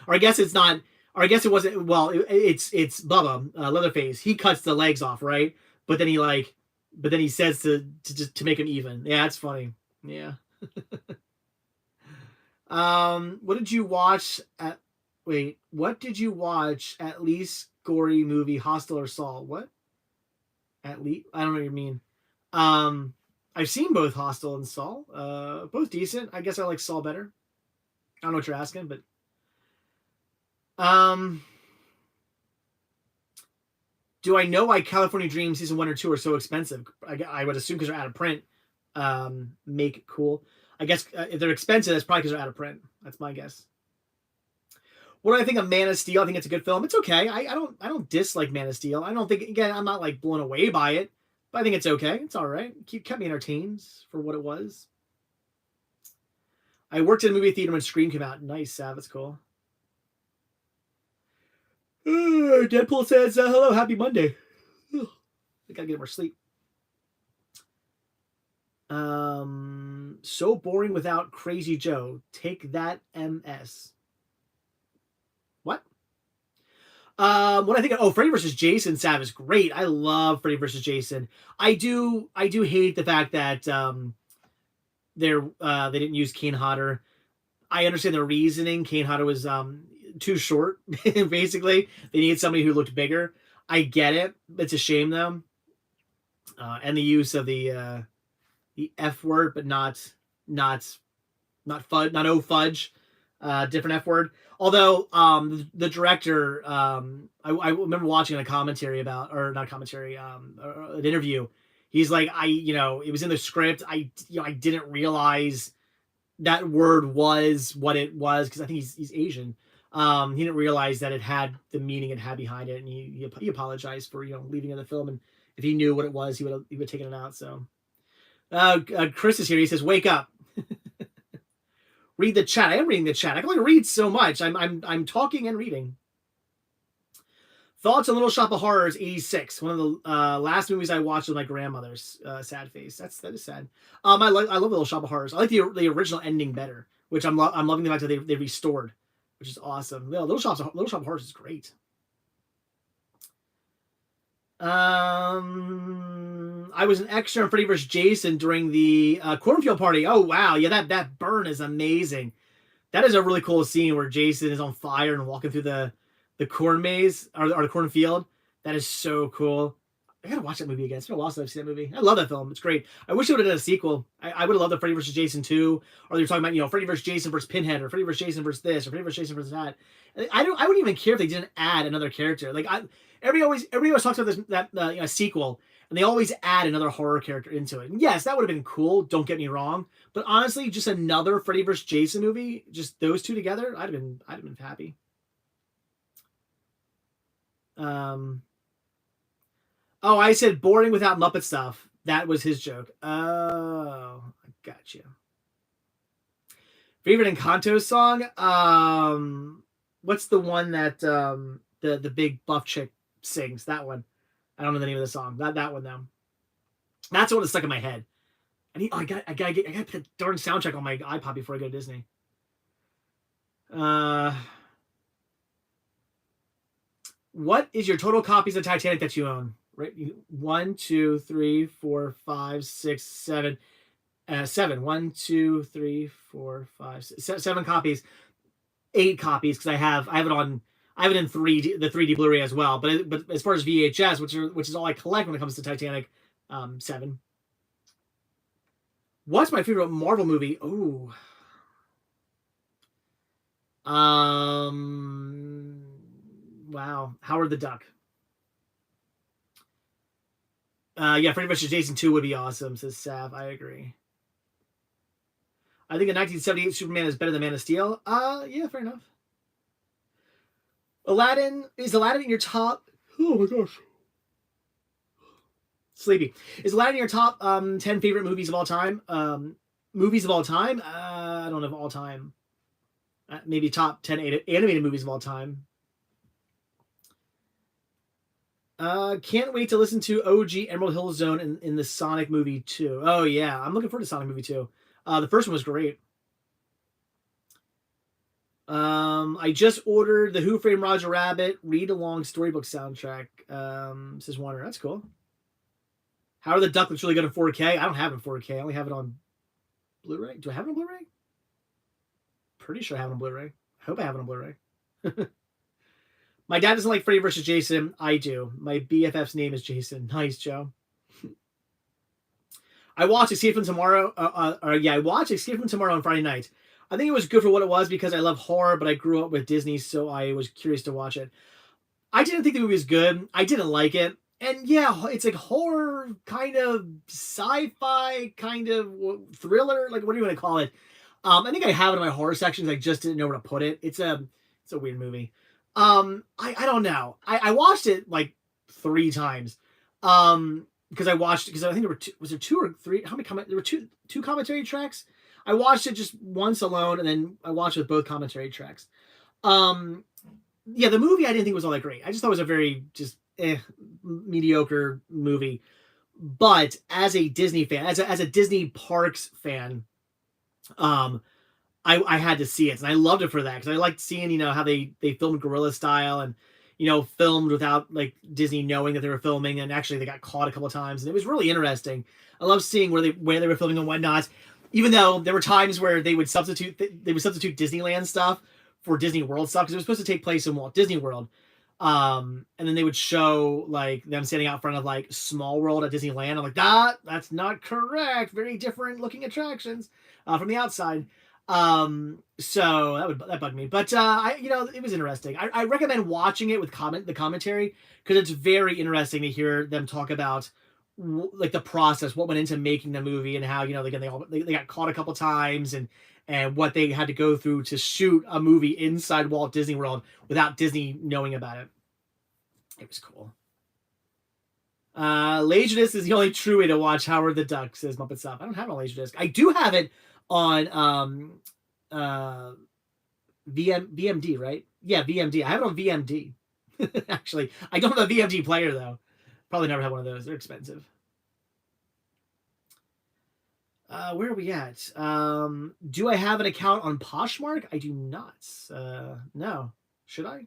Or I guess it's not. Or I guess it wasn't. Well, it's Bubba Leatherface. He cuts the legs off, right? But then he says to make him even. Yeah, it's funny. Yeah. What did you watch at least gory movie, Hostel or Saw? What? At least I don't know what you mean. I've seen both Hostel and Saw. Both decent. I guess I like Saw better. I don't know what you're asking, but do I know why California Dream season 1 or 2 are so expensive? I would assume because they're out of print. Make it cool. I guess if they're expensive, that's probably because they're out of print. That's my guess. What do I think of Man of Steel? I think it's a good film. It's okay. I don't dislike Man of Steel. I don't think, again, I'm not like blown away by it, but I think it's okay. It's all right. Kept me entertained for what it was. I worked in a movie theater when Scream came out. Nice, Sav. That's cool. Deadpool says, hello, happy Monday. I gotta get more sleep. So boring without Crazy Joe. Take that, MS. What? What I think of, Freddy vs. Jason, Sav, is great. I love Freddy vs. Jason. I do hate the fact that they didn't use Kane Hodder. I understand the reasoning. Kane Hodder was too short, basically. They needed somebody who looked bigger. I get it. It's a shame though. And the use of the F word, but not fudge, not fudge, different F word. Although the director, I remember watching a commentary about, or not a commentary, an interview. He's like, it was in the script. I didn't realize that word was what it was, because I think he's Asian. He didn't realize that it had the meaning it had behind it, and he apologized for leaving in the film. And if he knew what it was, he would have taken it out. So, Chris is here. He says, "Wake up." read the chat. I am reading the chat. I can only read so much. I'm talking and reading. Thoughts on Little Shop of Horrors '86. One of the last movies I watched with my grandmother's. Sad face. That is sad. I love Little Shop of Horrors. I like the original ending better, which I'm loving the fact that they restored, which is awesome. Little Shop of Horrors is great. I was an extra in Freddy vs. Jason during the cornfield party. Oh wow, yeah, that burn is amazing. That is a really cool scene where Jason is on fire and walking through the corn maze or the cornfield. That is so cool. I gotta watch that movie again. It's been a while since I've seen that movie. I love that film. It's great. I wish it would have done a sequel. I would have loved the Freddy vs. Jason 2, or they're talking about, Freddy vs. Jason versus Pinhead, or Freddy vs. Jason versus this, or Freddy vs. Jason versus that. I wouldn't even care if they didn't add another character. Like everybody always talks about this sequel, and they always add another horror character into it. And yes, that would have been cool. Don't get me wrong, but honestly, just another Freddy vs. Jason movie, just those two together, I'd have been happy. Oh, I said boring without Muppet stuff. That was his joke. Oh, I got you. Favorite Encanto song? What's the one that the big buff chick sings? That one. I don't know the name of the song. That one though. That's the one that's stuck in my head. I gotta put the darn soundtrack on my iPod before I go to Disney. What is your total copies of Titanic that you own? Right, 1, 2, 3, 4, 5, 6, 7. 7. 1, 2, 3, 4, 5, 6, 7 copies. 8 copies because I have it on. I have it in 3D, the 3D Blu-ray as well. But as far as VHS, which is all I collect when it comes to Titanic, 7. What's my favorite Marvel movie? Oh. Wow. Howard the Duck. Yeah, Freddy vs. Jason 2 would be awesome, says Sav. I agree. I think a 1978 Superman is better than Man of Steel. Yeah, fair enough. Aladdin. Is Aladdin in your top? Oh my gosh. Sleepy. Is Aladdin in your top 10 favorite movies of all time? Movies of all time? I don't know of all time. Maybe top 10 animated movies of all time. Can't wait to listen to OG Emerald Hill Zone in the Sonic movie 2. Oh yeah, I'm looking forward to Sonic movie 2. The first one was great. I just ordered the Who Framed Roger Rabbit read-along storybook soundtrack. Says Warner. That's cool. Howard the Duck looks really good in 4K. I don't have it in 4K. I only have it on Blu-ray. Do I have it on Blu-ray? Pretty sure I have it on Blu-ray. I hope I have it on Blu-ray. My dad doesn't like Freddy vs. Jason. I do. My BFF's name is Jason. Nice, Joe. I watched Escape from Tomorrow. I watched Escape from Tomorrow on Friday night. I think it was good for what it was because I love horror, but I grew up with Disney, so I was curious to watch it. I didn't think the movie was good. I didn't like it. And yeah, it's like horror, kind of sci-fi, kind of thriller. Like, what do you want to call it? I think I have it in my horror sections. I just didn't know where to put it. It's a weird movie. I don't know. I watched it like 3 times. Because I think there were was there 2 or 3? How many there were two commentary tracks? I watched it just once alone, and then I watched it with both commentary tracks. Yeah, the movie I didn't think was all that great. I just thought it was a very just mediocre movie. But as a Disney fan, as a Disney Parks fan, I had to see it, and I loved it for that because I liked seeing how they filmed guerrilla style and filmed without like Disney knowing that they were filming, and actually they got caught a couple of times, and it was really interesting. I love seeing where they were filming and whatnot. Even though there were times where they would substitute Disneyland stuff for Disney World stuff because it was supposed to take place in Walt Disney World, and then they would show like them standing out front of like Small World at Disneyland. I'm like, that's not correct. Very different looking attractions from the outside. So that bugged me, but it was interesting. I recommend watching it with the commentary because it's very interesting to hear them talk about like the process, what went into making the movie, and how they got caught a couple times, and what they had to go through to shoot a movie inside Walt Disney World without Disney knowing about it. It was cool. Laserdisc is the only true way to watch Howard the Duck, says Muppet Stuff. I don't have a Laserdisc. I do have it on uh, VMD, right? Yeah, VMD. I have it on VMD. Actually, I don't have a VMD player though. Probably never had one of those. They're expensive. Where are we at? Do I have an account on Poshmark? I do not. No. Should I?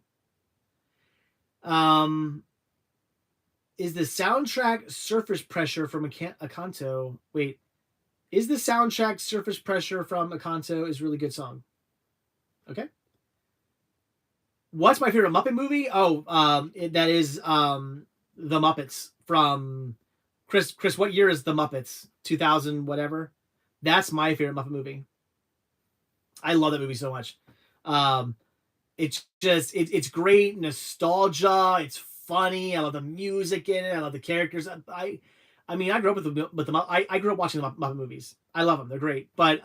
Is the soundtrack Surface Pressure from Encanto? Wait, is the soundtrack Surface Pressure from Encanto is a really good song? Okay. What's my favorite Muppet movie? Oh, that is the Muppets from Chris. Chris, what year is the Muppets? 2000 whatever. That's my favorite Muppet movie. I love that movie so much. It's just it's great nostalgia. It's funny. I love the music in it. I love the characters. I mean, I grew up with the I grew up watching the Muppet movies. I love them. They're great. But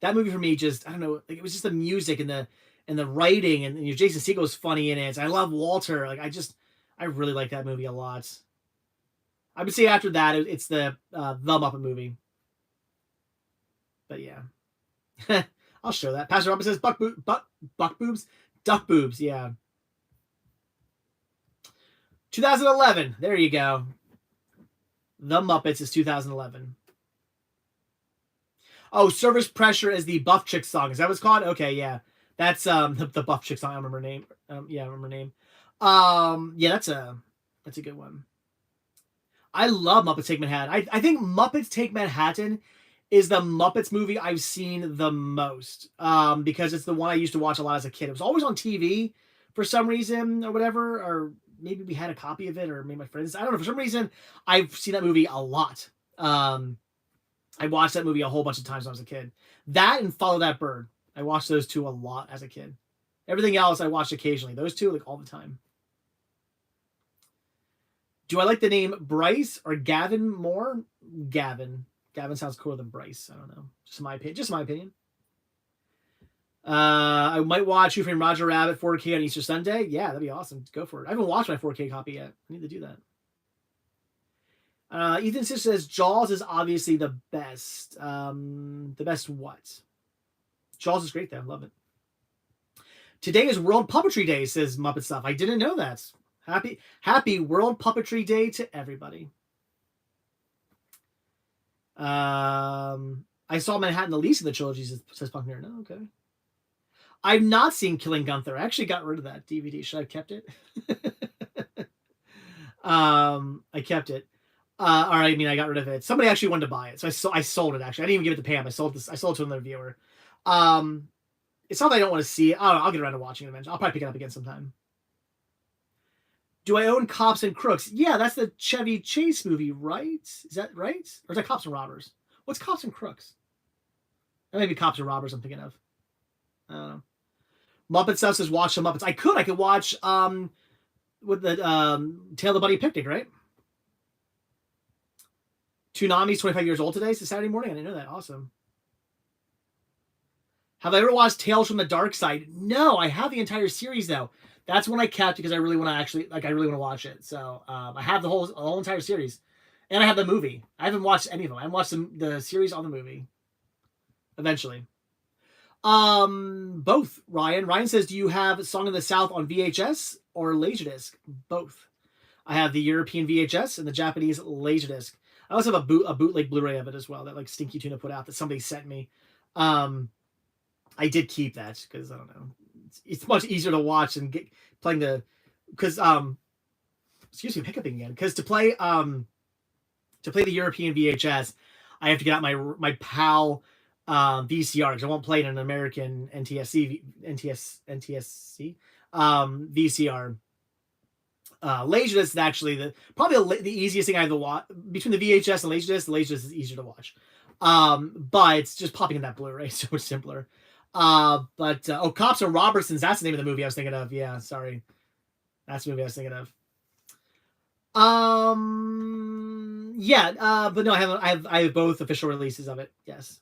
that movie for me just I don't know. Like, it was just the music and the writing and Jason Segel's funny in it. I love Walter. Like I really like that movie a lot. I would say after that it's the Muppet movie. But yeah, I'll show that. Pastor Robin says buck boobs, duck boobs. Yeah. 2011. There you go. The Muppets is 2011. Oh, Surface Pressure is the Buff Chick song. Is that what it's called? Okay, yeah. That's the Buff Chick song. I remember her name. Yeah, I remember her name. Yeah, that's a good one. I love Muppets Take Manhattan. I think Muppets Take Manhattan is the Muppets movie I've seen the most. Because it's the one I used to watch a lot as a kid. It was always on TV for some reason or whatever, or maybe we had a copy of it, or maybe my friends. I don't know. For some reason, I've seen that movie a lot. I watched that movie a whole bunch of times when I was a kid. That and Follow That Bird. I watched those two a lot as a kid. Everything else I watched occasionally. Those two, like, all the time. Do I like the name Bryce or Gavin more? Gavin. Gavin sounds cooler than Bryce. I don't know. Just my opinion. I might watch Who Framed Roger Rabbit 4K on Easter Sunday. Yeah, that'd be awesome. Go for it. I haven't watched my 4K copy yet. I need to do that. Ethan says Jaws is obviously the best. The best what? Jaws is great though. Love it. Today is World Puppetry Day, says Muppet Stuff. I didn't know that. Happy World Puppetry Day to everybody. I saw Manhattan the least of the trilogies, says Punk Nerd. No, okay. I've not seen Killing Gunther. I actually got rid of that DVD. Should I have kept it? I kept it. Or I mean, I got rid of it. Somebody actually wanted to buy it, so I sold it. Actually, I didn't even give it to Pam. I sold it to another viewer. It's not that I don't want to see it. I'll get around to watching it eventually. I'll probably pick it up again sometime. Do I own Cops and Crooks? Yeah, that's the Chevy Chase movie, right? Is that right? Or is that Cops and Robbers? What's Cops and Crooks? That may be Cops and Robbers I'm thinking of. I don't know. Muppet Stuff says watch the Muppets. I could watch with the Tale of the Bunny Picnic, right? Toonami's 25 years old today. It's a Saturday morning. I didn't know that. Awesome. Have I ever watched Tales from the Dark Side? No, I have the entire series though. That's one I kept because I really want to watch it. So I have the whole entire series, and I have the movie. I haven't watched any of them. I watched the series on the movie. Eventually. Both. Ryan says, do you have Song of the South on VHS or Laserdisc? Both. I have the European VHS and the Japanese Laserdisc. I also have a bootleg Blu-ray of it as well that like Stinky Tuna put out that somebody sent me. I did keep that because I don't know. It's much easier to watch than playing the because excuse me, hiccuping again. Because to play the European VHS, I have to get out my PAL VCR because I won't play it in an American NTSC VCR. Laserdisc is actually probably the easiest thing I have to watch between the VHS and Laserdisc. The Laserdisc is easier to watch, but it's just popping in that Blu-ray so much simpler. Cops and Robertsons, that's the name of the movie I was thinking of. Yeah, sorry, that's the movie I was thinking of. But no, I have both official releases of it. Yes.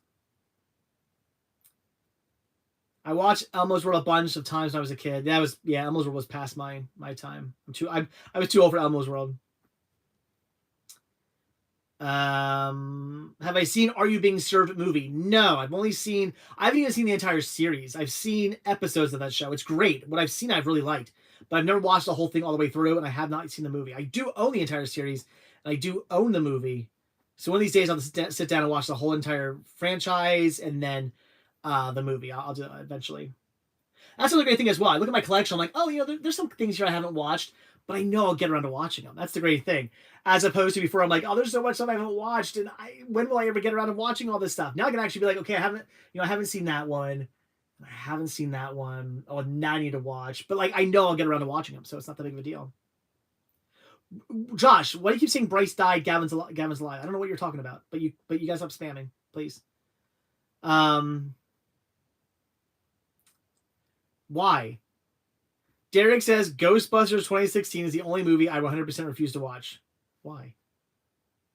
I watched Elmo's World a bunch of times when I was a kid. Elmo's World was past my time. I was too old for Elmo's World. Have I seen Are You Being Served movie? No, I haven't even seen the entire series. I've seen episodes of that show. It's great. What I've seen, I've really liked, but I've never watched the whole thing all the way through, and I have not seen the movie. I do own the entire series, and I do own the movie. So one of these days, I'll sit down and watch the whole entire franchise, and then the movie. I'll do that eventually. That's another great thing as well. I look at my collection, I'm like, oh, there's some things here I haven't watched, but I know I'll get around to watching them. That's the great thing. As opposed to before, I'm like, oh, there's so much stuff I haven't watched, and when will I ever get around to watching all this stuff? Now I can actually be like, okay, I haven't seen that one. I haven't seen that one. Oh, now I need to watch. But like, I know I'll get around to watching them, so it's not that big of a deal. Josh, why do you keep saying Bryce died? Gavin's alive. I don't know what you're talking about, but you guys stop spamming, please. Why? Derek says Ghostbusters 2016 is the only movie I 100% refuse to watch. Why?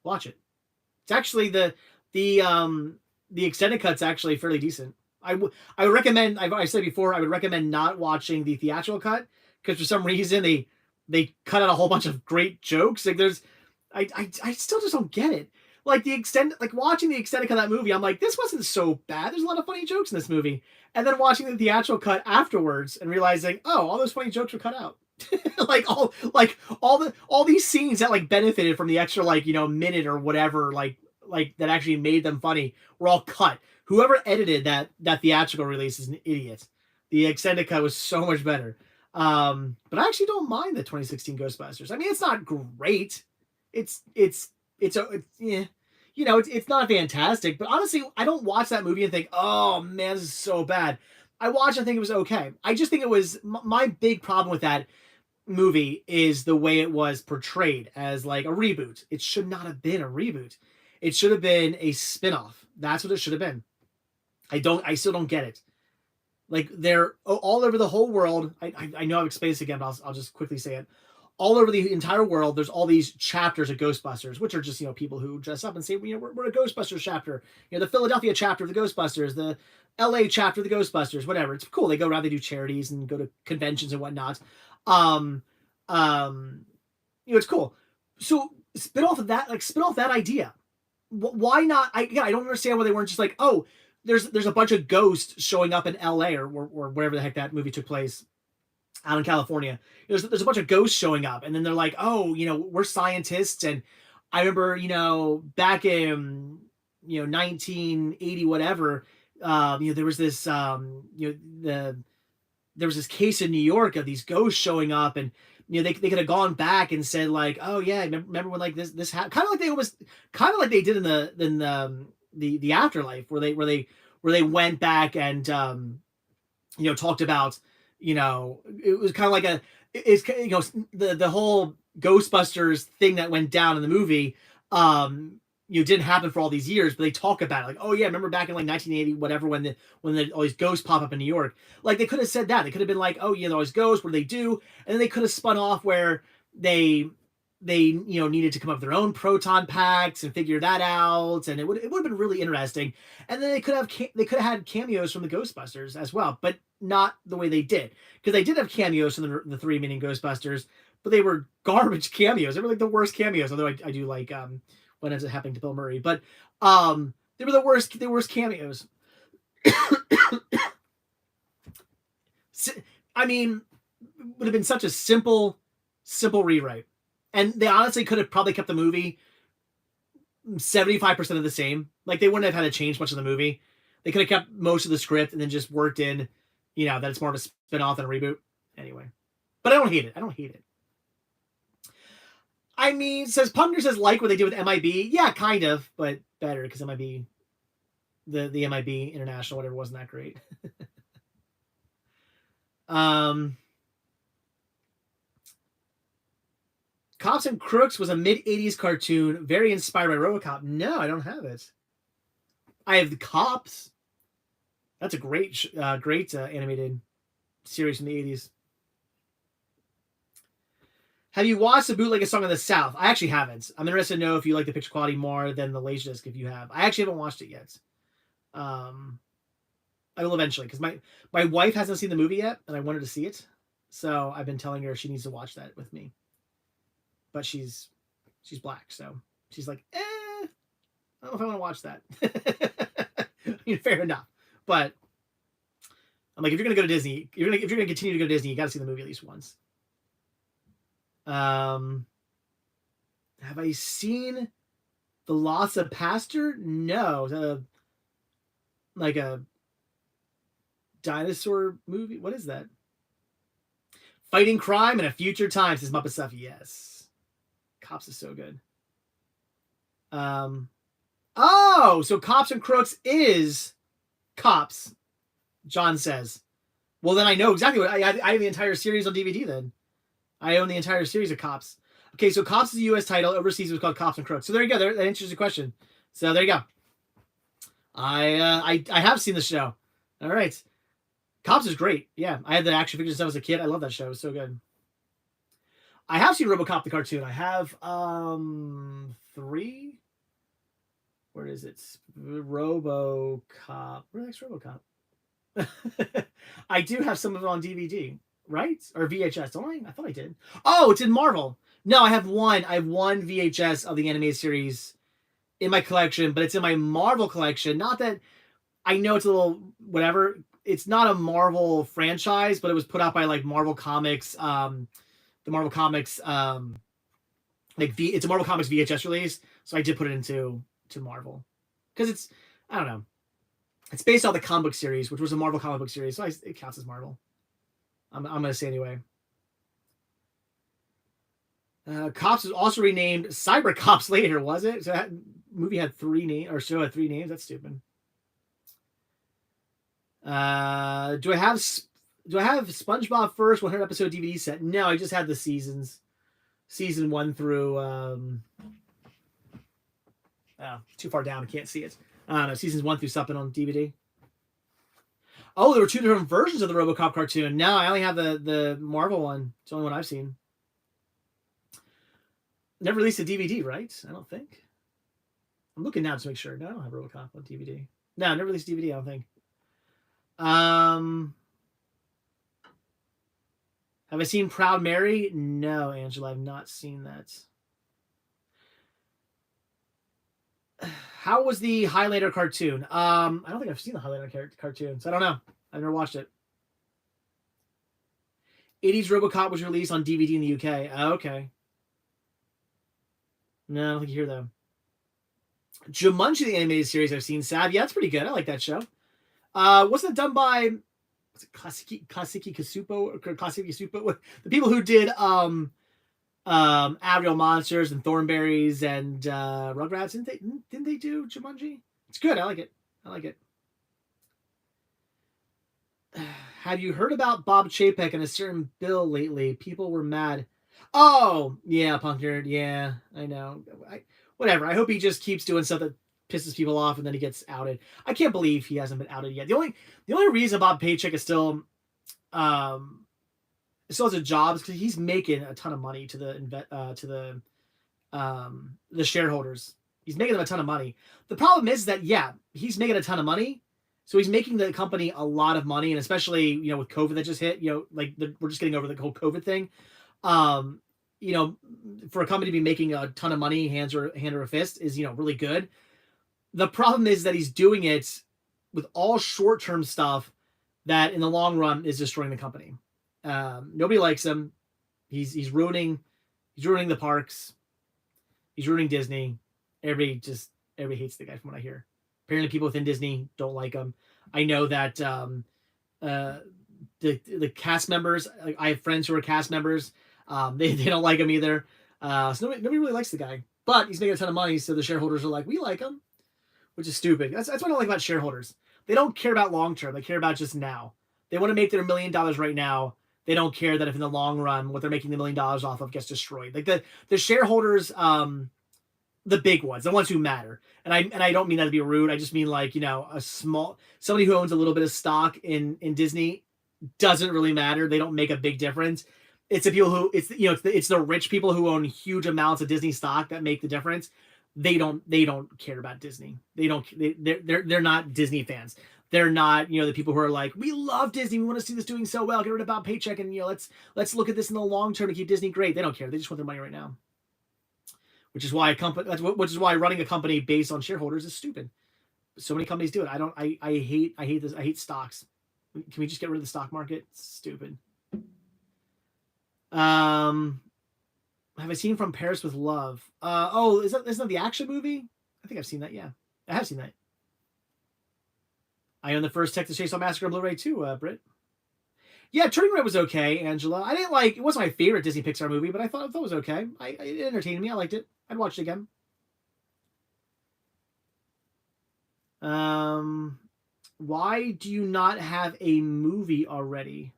Watch it. It's actually the extended cut's actually fairly decent. I would recommend. I said before, I would recommend not watching the theatrical cut because for some reason they cut out a whole bunch of great jokes. Like I still just don't get it. Like watching the extended cut of that movie, I'm like, this wasn't so bad. There's a lot of funny jokes in this movie. And then watching the theatrical cut afterwards and realizing, oh, all those funny jokes were cut out. all these scenes that like benefited from the extra minute or whatever like that actually made them funny were all cut. Whoever edited that theatrical release is an idiot. The extended cut was so much better. But I actually don't mind the 2016 Ghostbusters. I mean, it's not great. It's not fantastic, but honestly, I don't watch that movie and think, oh man, this is so bad. I watch and think it was okay. I just think it was my big problem with that movie is the way it was portrayed as like a reboot. It should not have been a reboot. It should have been a spin-off. That's what it should have been. I still don't get it. Like they're all over the whole world. I know I've explained this again, but I'll just quickly say it. All over the entire world, there's all these chapters of Ghostbusters, which are just, people who dress up and say, we're a Ghostbusters chapter. The Philadelphia chapter of the Ghostbusters, the LA chapter of the Ghostbusters, whatever. It's cool. They go around, they do charities and go to conventions and whatnot. It's cool. So spin off that idea. Why not? I don't understand why they weren't just like, oh, there's a bunch of ghosts showing up in LA or wherever the heck that movie took place. Out in California, there's a bunch of ghosts showing up, and then they're like, "Oh, we're scientists." And I remember, back in 1980, whatever, there was this, there was this case in New York of these ghosts showing up, and they could have gone back and said like, "Oh yeah, remember when like this happened?" Kind of like they did in the afterlife, where they went back and talked about. It was kind of like the whole Ghostbusters thing that went down in the movie, didn't happen for all these years, but they talk about it like, oh yeah, remember back in like 1980, whatever, when all these ghosts pop up in New York. Like they could have said that. They could have been like, oh yeah, all these ghosts, what do they do? And then they could have spun off where they needed to come up with their own proton packs and figure that out, and it would have been really interesting. And then they could have had cameos from the Ghostbusters as well, but not the way they did, because they did have cameos from the three main Ghostbusters, but they were garbage cameos. They were like the worst cameos. Although I do like what ends up happening to Bill Murray, but they were the worst cameos. I mean, it would have been such a simple rewrite. And they honestly could have probably kept the movie 75% of the same. Like they wouldn't have had to change much of the movie. They could have kept most of the script and then just worked in, that it's more of a spin-off than a reboot. Anyway. But I don't hate it. I mean, Pugner says like what they did with MIB. Yeah, kind of, but better because MIB, the MIB International, whatever, wasn't that great. Cops and Crooks was a mid-'80s cartoon, very inspired by RoboCop. No, I don't have it. I have the Cops. That's a great animated series from the 80s. Have you watched the Bootleg a Song of the South? I actually haven't. I'm interested to know if you like the picture quality more than the Laserdisc, if you have. I actually haven't watched it yet. I will eventually, because my wife hasn't seen the movie yet, and I wanted to see it. So I've been telling her she needs to watch that with me. But she's black, so she's like, I don't know if I want to watch that. I mean, fair enough. But I'm like, if you're gonna go to Disney, if you're gonna continue to go to Disney, you got to see the movie at least once. Have I seen The Lost of Pastor? No. Like a dinosaur movie. What is that? Fighting crime in a future time, says Muppet Stuff. Yes. Cops is so good. Oh, so Cops and Crooks is Cops, John says. Well, then I know exactly what I have the entire series on DVD then. I own the entire series of Cops. Okay, so Cops is a U.S. title. Overseas it was called Cops and Crooks. So there you go. That answers the question. So there you go. I have seen the show. All right. Cops is great. Yeah, I had the action figures since I was a kid. I love that show. It's so good. I have seen RoboCop the cartoon. I have 3. Where is it? RoboCop. Where the heck's RoboCop? I do have some of it on DVD, right? Or VHS, don't I? I thought I did. Oh, it's in Marvel. No, I have one. I have one VHS of the animated series in my collection, but it's in my Marvel collection. Not that I know it's a little whatever. It's not a Marvel franchise, but it was put out by like Marvel Comics. The Marvel Comics, it's a Marvel Comics VHS release. So I did put it into Marvel because it's, I don't know. It's based on the comic book series, which was a Marvel comic book series. So it counts as Marvel. I'm going to say anyway. Cops was also renamed Cyber Cops later, was it? So that movie had 3 names, or show had 3 names. That's stupid. Do I have SpongeBob first 100 episode DVD set? No, I just had the seasons. Season 1 through too far down, I can't see it. Seasons 1 through something on DVD. Oh, there were 2 different versions of the RoboCop cartoon. No, I only have the Marvel one. It's the only one I've seen. Never released a DVD, right? I don't think. I'm looking now to make sure. No, I don't have RoboCop on DVD. No, never released DVD, I don't think. Have I seen Proud Mary? No, Angela, I've not seen that. How was the Highlander cartoon? I don't think I've seen the Highlander cartoon, so I don't know. I've never watched it. 80s RoboCop was released on DVD in the UK. Oh, okay. No, I don't think you hear them. Jumanji, the animated series I've seen. Sad. Yeah, that's pretty good. I like that show. Wasn't it done by Klasiki Kasupo? The people who did Aerial Monsters and Thornberries and Rugrats. Didn't they do Jumanji? It's good. I like it. Have you heard about Bob Chapek and a certain bill lately? People were mad. Oh, yeah, Punk Nerd. Yeah, I know. Whatever. I hope he just keeps doing stuff that pisses people off and then he gets outed. I can't believe he hasn't been outed yet. The only reason Bob Paycheck is still has a job is because he's making a ton of money to the shareholders. He's making them a ton of money. The problem is that he's making a ton of money, so he's making the company a lot of money, and especially with COVID that just hit, we're just getting over the whole COVID thing. For a company to be making a ton of money, hand or a fist, is really good. The problem is that he's doing it with all short-term stuff that in the long run is destroying the company. Nobody likes him. He's ruining the parks. He's ruining Disney. Everybody hates the guy from what I hear. Apparently people within Disney don't like him. I know that the cast members, I have friends who are cast members. They don't like him either. So nobody really likes the guy, but he's making a ton of money. So the shareholders are like, we like him, which is stupid. That's what I don't like about shareholders. They don't care about long-term. They care about just now. They want to make their $1 million right now. They don't care that if in the long run, what they're making the $1 million off of gets destroyed. Like the shareholders, the big ones, the ones who matter. And I don't mean that to be rude. I just mean like, somebody who owns a little bit of stock in Disney doesn't really matter. They don't make a big difference. It's the people who it's the rich people who own huge amounts of Disney stock that make the difference. They don't care about Disney. They're not Disney fans. They're not, the people who are like, we love Disney. We want to see this doing so well. Get rid of Bob Paycheck. And, let's look at this in the long term to keep Disney great. They don't care. They just want their money right now. which is why which is why running a company based on shareholders is stupid. So many companies do it. I hate this. I hate stocks. Can we just get rid of the stock market? It's stupid. Have I seen From Paris with Love? Isn't that the action movie? I think I've seen that. Yeah, I have seen that. I own the first Texas Chainsaw Massacre on Blu-ray too, Britt. Yeah, Turning Red was okay, Angela. I didn't like. It wasn't my favorite Disney Pixar movie, but I thought it was okay. It entertained me. I liked it. I'd watch it again. Why do you not have a movie already?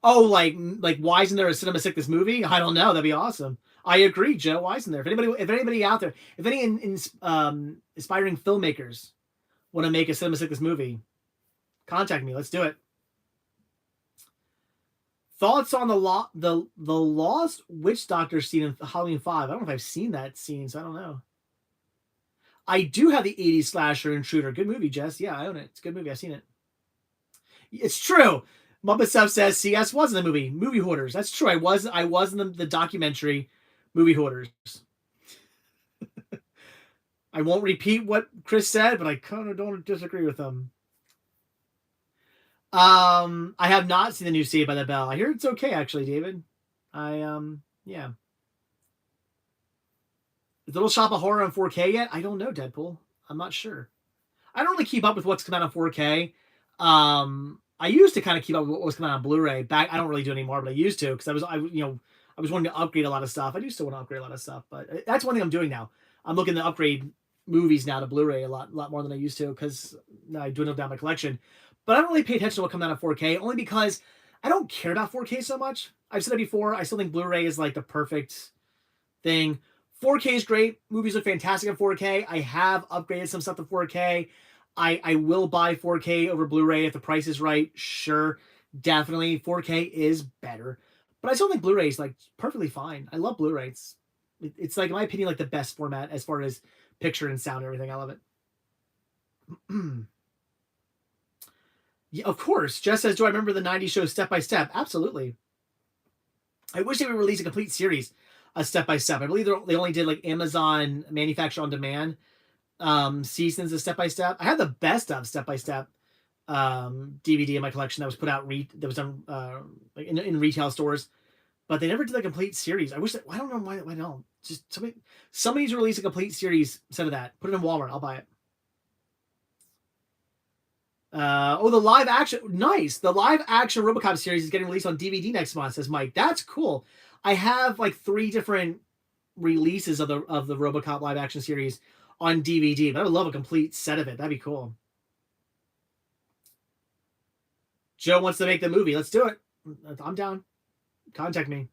Oh, like why isn't there a Cinema Sickness movie? I don't know. That'd be awesome. I agree, Joe. Why isn't there? If anybody out there, if any aspiring filmmakers want to make a Cinema Sickness movie, contact me. Let's do it. Thoughts on the Lost Witch Doctor scene in Halloween 5? I don't know if I've seen that scene, so I don't know. I do have the 80s slasher Intruder. Good movie, Jess. Yeah, I own it. It's a good movie. I've seen it. It's true. Muppet Stuff says CS was in the movie. Movie Hoarders. That's true. I was in the documentary Movie Hoarders. I won't repeat what Chris said, but I kind of don't disagree with him. I have not seen the new Saved by the Bell. I hear it's okay, actually, David. Yeah. Is Little Shop of Horror on 4K yet? I don't know, Deadpool. I'm not sure. I don't really keep up with what's come out on 4K. I used to kind of keep up with what was coming out on Blu-ray. I don't really do it anymore, but I used to because I was wanting to upgrade a lot of stuff. I do still want to upgrade a lot of stuff, but that's one thing I'm doing now. I'm looking to upgrade movies now to Blu-ray a lot more than I used to because I dwindled down my collection. But I don't really pay attention to what comes out on 4K only because I don't care about 4K so much. I've said it before. I still think Blu-ray is like the perfect thing. 4K is great. Movies look fantastic in 4K. I have upgraded some stuff to 4K. I will buy 4K over Blu-ray if the price is right. Sure, definitely 4K is better. But I still think Blu-ray is like perfectly fine. I love Blu-ray. It's like, in my opinion, like the best format as far as picture and sound and everything. I love it. Yeah, of course. Jess says, do I remember the 90s show Step by Step? Absolutely. I wish they would release a complete series of Step by Step. I believe they only did like Amazon Manufacture on Demand seasons of Step by Step. I have the best of Step by Step DVD in my collection that was put out that was done in retail stores, but they never did a complete series. I wish that I don't know why don't. Just somebody needs to release a complete series instead of that. Put it in Walmart. I'll buy it. The live action, nice. The live action RoboCop series is getting released on DVD next month, says Mike. That's cool. I have like 3 different releases of the RoboCop live action series on DVD, but I would love a complete set of it. That'd be cool. Joe wants to make the movie. Let's do it. I'm down. Contact me.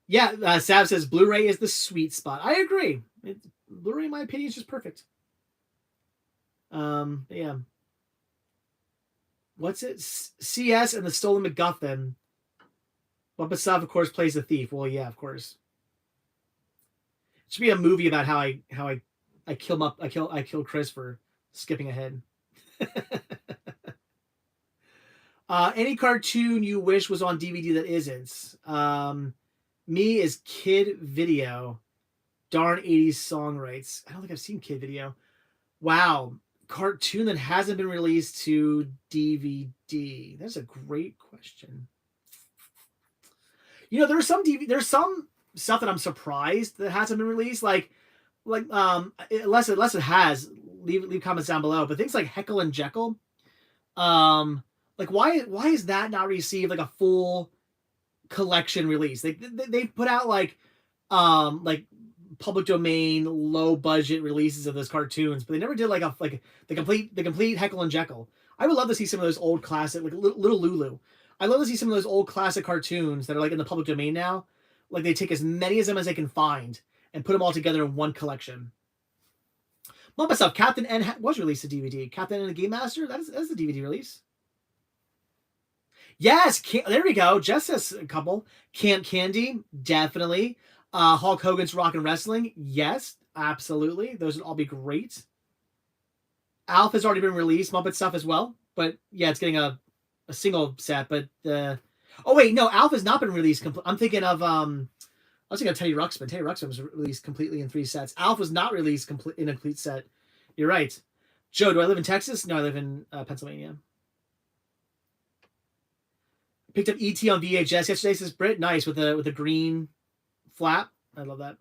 Yeah, Sav says Blu-ray is the sweet spot. I agree. Blu-ray, in my opinion, is just perfect. Yeah. What's it? CS and the Stolen MacGuffin. Muppet Stuff, of course, plays the thief. Well, yeah, of course. It should be a movie about how I kill Chris for skipping ahead. Any cartoon you wish was on DVD that isn't. Me is Kid Video. Darn 80s song rights. I don't think I've seen Kid Video. Wow. Cartoon that hasn't been released to DVD. That's a great question. You know, there's some stuff that I'm surprised that hasn't been released. Unless it has, leave comments down below. But things like Heckle and Jekyll, why is that not received like a full collection release? They put out like public domain, low budget releases of those cartoons, but they never did the complete Heckle and Jekyll. I would love to see some of those old classic, like Little Lulu. I love to see some of those old classic cartoons that are like in the public domain now. Like they take as many of them as they can find and put them all together in one collection. Muppet Stuff, Captain N was released to DVD. Captain N the Game Master, that's a DVD release. Yes, there we go. Jess says a couple. Camp Candy, definitely. Hulk Hogan's Rock and Wrestling, yes, absolutely. Those would all be great. Alf has already been released. Muppet Stuff as well, but yeah, it's getting a single set. But oh wait, no, Alf has not been released. I'm thinking of I was thinking of Teddy Ruxpin. Teddy Ruxpin was released completely in 3 sets. Alf was not released in a complete set. You're right. Joe, do I live in Texas? No, I live in Pennsylvania. Picked up ET on VHS yesterday, says Britt. Nice, with a green flap. I love that.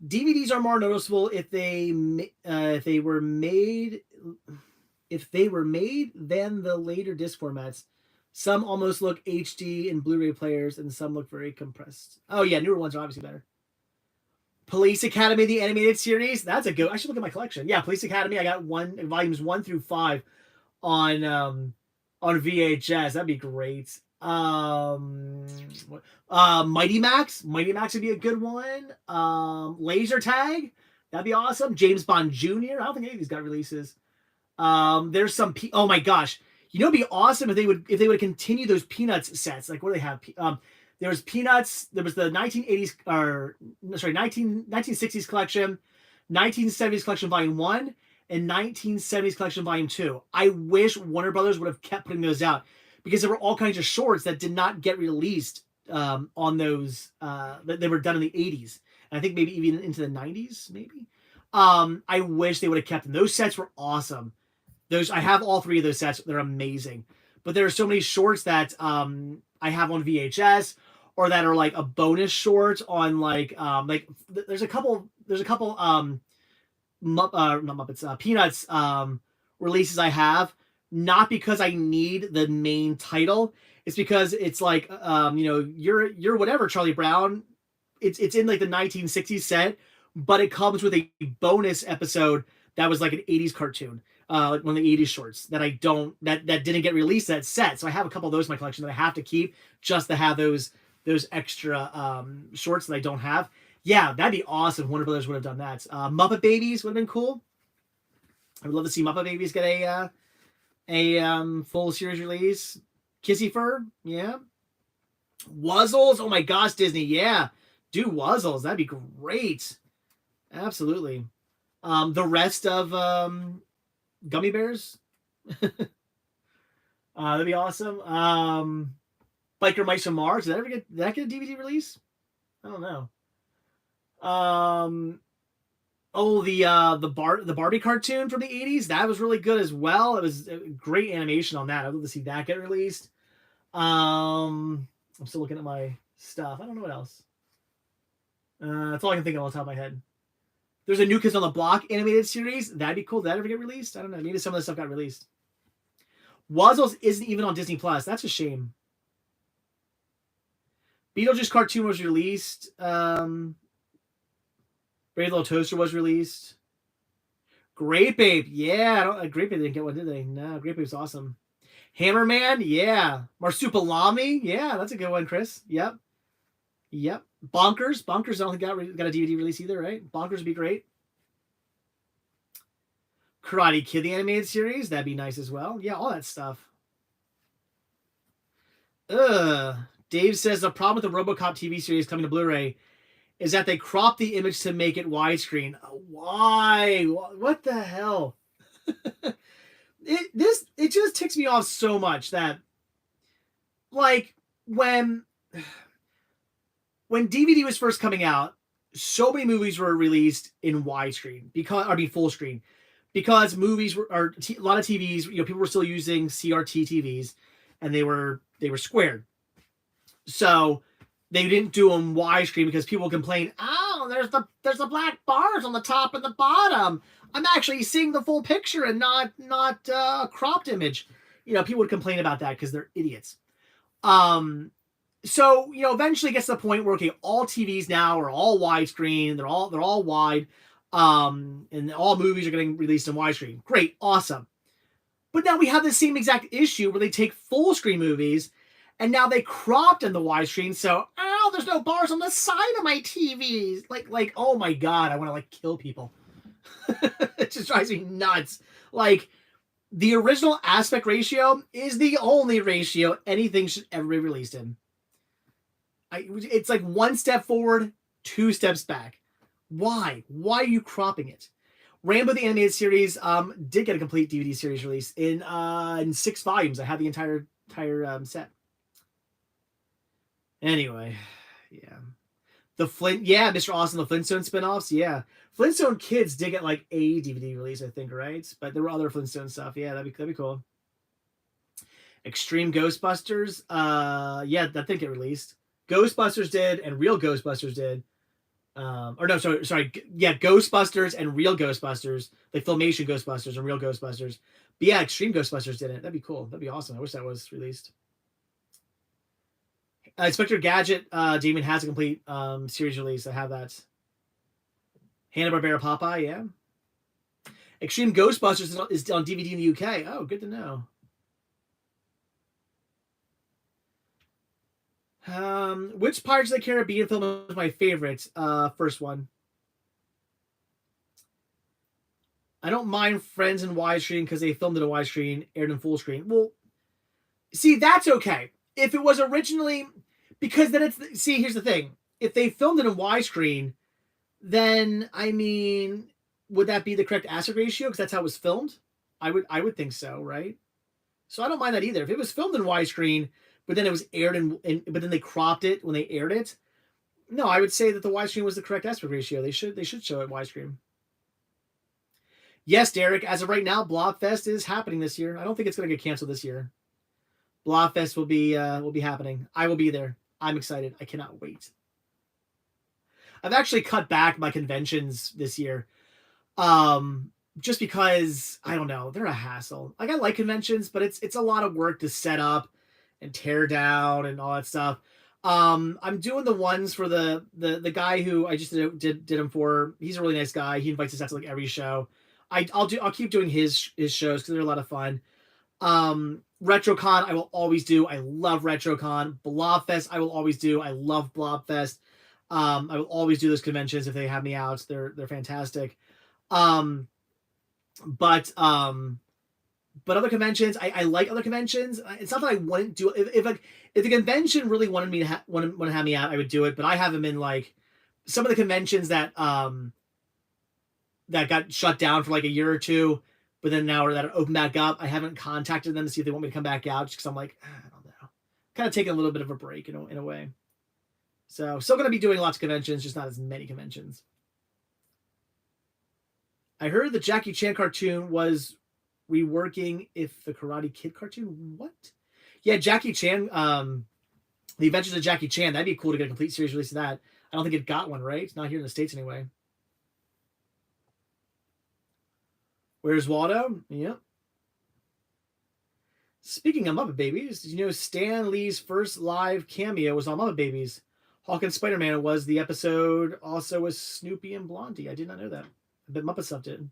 DVDs are more noticeable if they were made than the later disc formats. Some almost look HD in Blu-ray players, and some look very compressed. Oh yeah, newer ones are obviously better. Police Academy, the animated series. That's a good. I should look at my collection. Yeah, Police Academy. I got volumes 1 through 5 on VHS. That'd be great. Mighty Max. Mighty Max would be a good one. Laser Tag. That'd be awesome. James Bond Jr. I don't think any of these got releases. There's some. Oh my gosh. You know, it'd be awesome if they would continue those Peanuts sets. Like, what do they have? There was Peanuts. There was the 1960s collection, 1970s collection volume 1, and 1970s collection volume 2. I wish Warner Brothers would have kept putting those out, because there were all kinds of shorts that did not get released on those. They were done in the 80s. And I think maybe even into the 90s, maybe. I wish they would have kept them. Those sets were awesome. I have all 3 of those sets. They're amazing. But there are so many shorts that I have on VHS, or that are like a bonus short on there's a couple not Muppets, Peanuts releases I have, not because I need the main title. It's because it's like you're whatever, Charlie Brown. It's in like the 1960s set, but it comes with a bonus episode that was like an 80s cartoon. Like one of the 80s shorts that that didn't get released, that set. So I have a couple of those in my collection that I have to keep just to have those extra shorts that I don't have. Yeah, that'd be awesome. Warner Brothers would have done that. Muppet Babies would have been cool. I would love to see Muppet Babies get a full series release. Kissy Fur, yeah. Wuzzles, oh my gosh, Disney, yeah. Do Wuzzles, that'd be great. Absolutely. The rest of Gummy Bears. That'd be awesome. Biker Mice from Mars. Did that get a DVD release? I don't know. The Barbie cartoon from the 80s. That was really good as well. It was great animation on that. I'd love to see that get released. I'm still looking at my stuff. I don't know what else. That's all I can think of on the top of my head. There's a New Kids on the Block animated series. That'd be cool. Did that ever get released? I don't know. Maybe some of the stuff got released. Wuzzles isn't even on Disney Plus. That's a shame. Beetlejuice cartoon was released. Brave Little Toaster was released. Grape Ape. Yeah. Grape Ape didn't get one, did they? No, Grape Ape's awesome. Hammerman. Yeah. Marsupilami. Yeah, that's a good one, Chris. Yep. Bonkers. I don't think got a DVD release either, right? Bonkers would be great. Karate Kid, the animated series. That'd be nice as well. Yeah, all that stuff. Dave says the problem with the RoboCop TV series coming to Blu-ray is that they crop the image to make it widescreen. Why? What the hell? It just ticks me off so much that, like, when DVD was first coming out, so many movies were released in widescreen full screen, because movies a lot of TVs, people were still using CRT TVs, and they were squared. So they didn't do them widescreen because people complain, oh, there's the black bars on the top and the bottom. I'm actually seeing the full picture and not a cropped image. People would complain about that because they're idiots. So, eventually it gets to the point where, okay, all TVs now are all widescreen. They're all wide. And all movies are getting released in widescreen. Great. Awesome. But now we have the same exact issue where they take full screen movies and now they cropped in the widescreen. So, there's no bars on the side of my TVs. Like, oh my God, I want to kill people. It just drives me nuts. Like, the original aspect ratio is the only ratio anything should ever be released in. It's like 1 step forward, 2 steps back. Why? Why are you cropping it? Rambo the Animated Series did get a complete DVD series release in 6 volumes. I had the entire set. Anyway, Yeah. The Flint, yeah, Mr. Awesome, the Flintstone spinoffs, yeah. Flintstone Kids did get like a DVD release, I think, right? But there were other Flintstone stuff. Yeah, that'd be cool. Extreme Ghostbusters, yeah, that did get released. Ghostbusters did, and Real Ghostbusters did. Or no, sorry, yeah, Ghostbusters and Real Ghostbusters, like Filmation Ghostbusters and Real Ghostbusters. But yeah, Extreme Ghostbusters didn't. That'd be cool. That'd be awesome. I wish that was released. Inspector Gadget, Damien has a complete series release. I have that. Hanna-Barbera Popeye, yeah. Extreme Ghostbusters is on DVD in the UK. Oh, good to know. Which Pirates of the Caribbean film is my favorite? First one. I don't mind Friends in widescreen because they filmed it in widescreen, aired in full screen. Well, see, that's okay. If it was originally, because then it's, see, here's the thing. If they filmed it in widescreen, then, I mean, would that be the correct aspect ratio? Because that's how it was filmed? I would think so, right? So I don't mind that either. If it was filmed in widescreen, but then it was aired but then they cropped it when they aired it, no, I would say that the widescreen was the correct aspect ratio. They should show it widescreen. Yes, Derek. As of right now, Blobfest is happening this year. I don't think it's going to get canceled this year. Blobfest will be happening. I will be there. I'm excited. I cannot wait. I've actually cut back my conventions this year, just because I don't know, they're a hassle. Like I like conventions, but it's a lot of work to set up and tear down and all that stuff. I'm doing the ones for the guy who I just did him for. He's a really nice guy. He invites us out to like every show. I'll keep doing his shows because they're a lot of fun. RetroCon I will always do. I love RetroCon. Blobfest I will always do. I love Blobfest. I will always do those conventions if they have me out. They're fantastic. But other conventions, I like other conventions. It's not that I wouldn't do it. If the convention really wanted me to want to have me out, I would do it. But I haven't been like some of the conventions that that got shut down for like a year or two, but then now that are open back up, I haven't contacted them to see if they want me to come back out, just because I'm like, I don't know, kind of taking a little bit of a break in a way. So still going to be doing lots of conventions, just not as many conventions. I heard the Jackie Chan cartoon was reworking if the Karate Kid cartoon. What? Yeah, Jackie Chan. The Adventures of Jackie Chan. That'd be cool to get a complete series release of that. I don't think it got one, right? It's not here in the States anyway. Where's Waldo? Yep. Speaking of Muppet Babies, did you know Stan Lee's first live cameo was on Muppet Babies? Hawk and Spider-Man was the episode also with Snoopy and Blondie. I did not know that. I bet Muppet stuff did.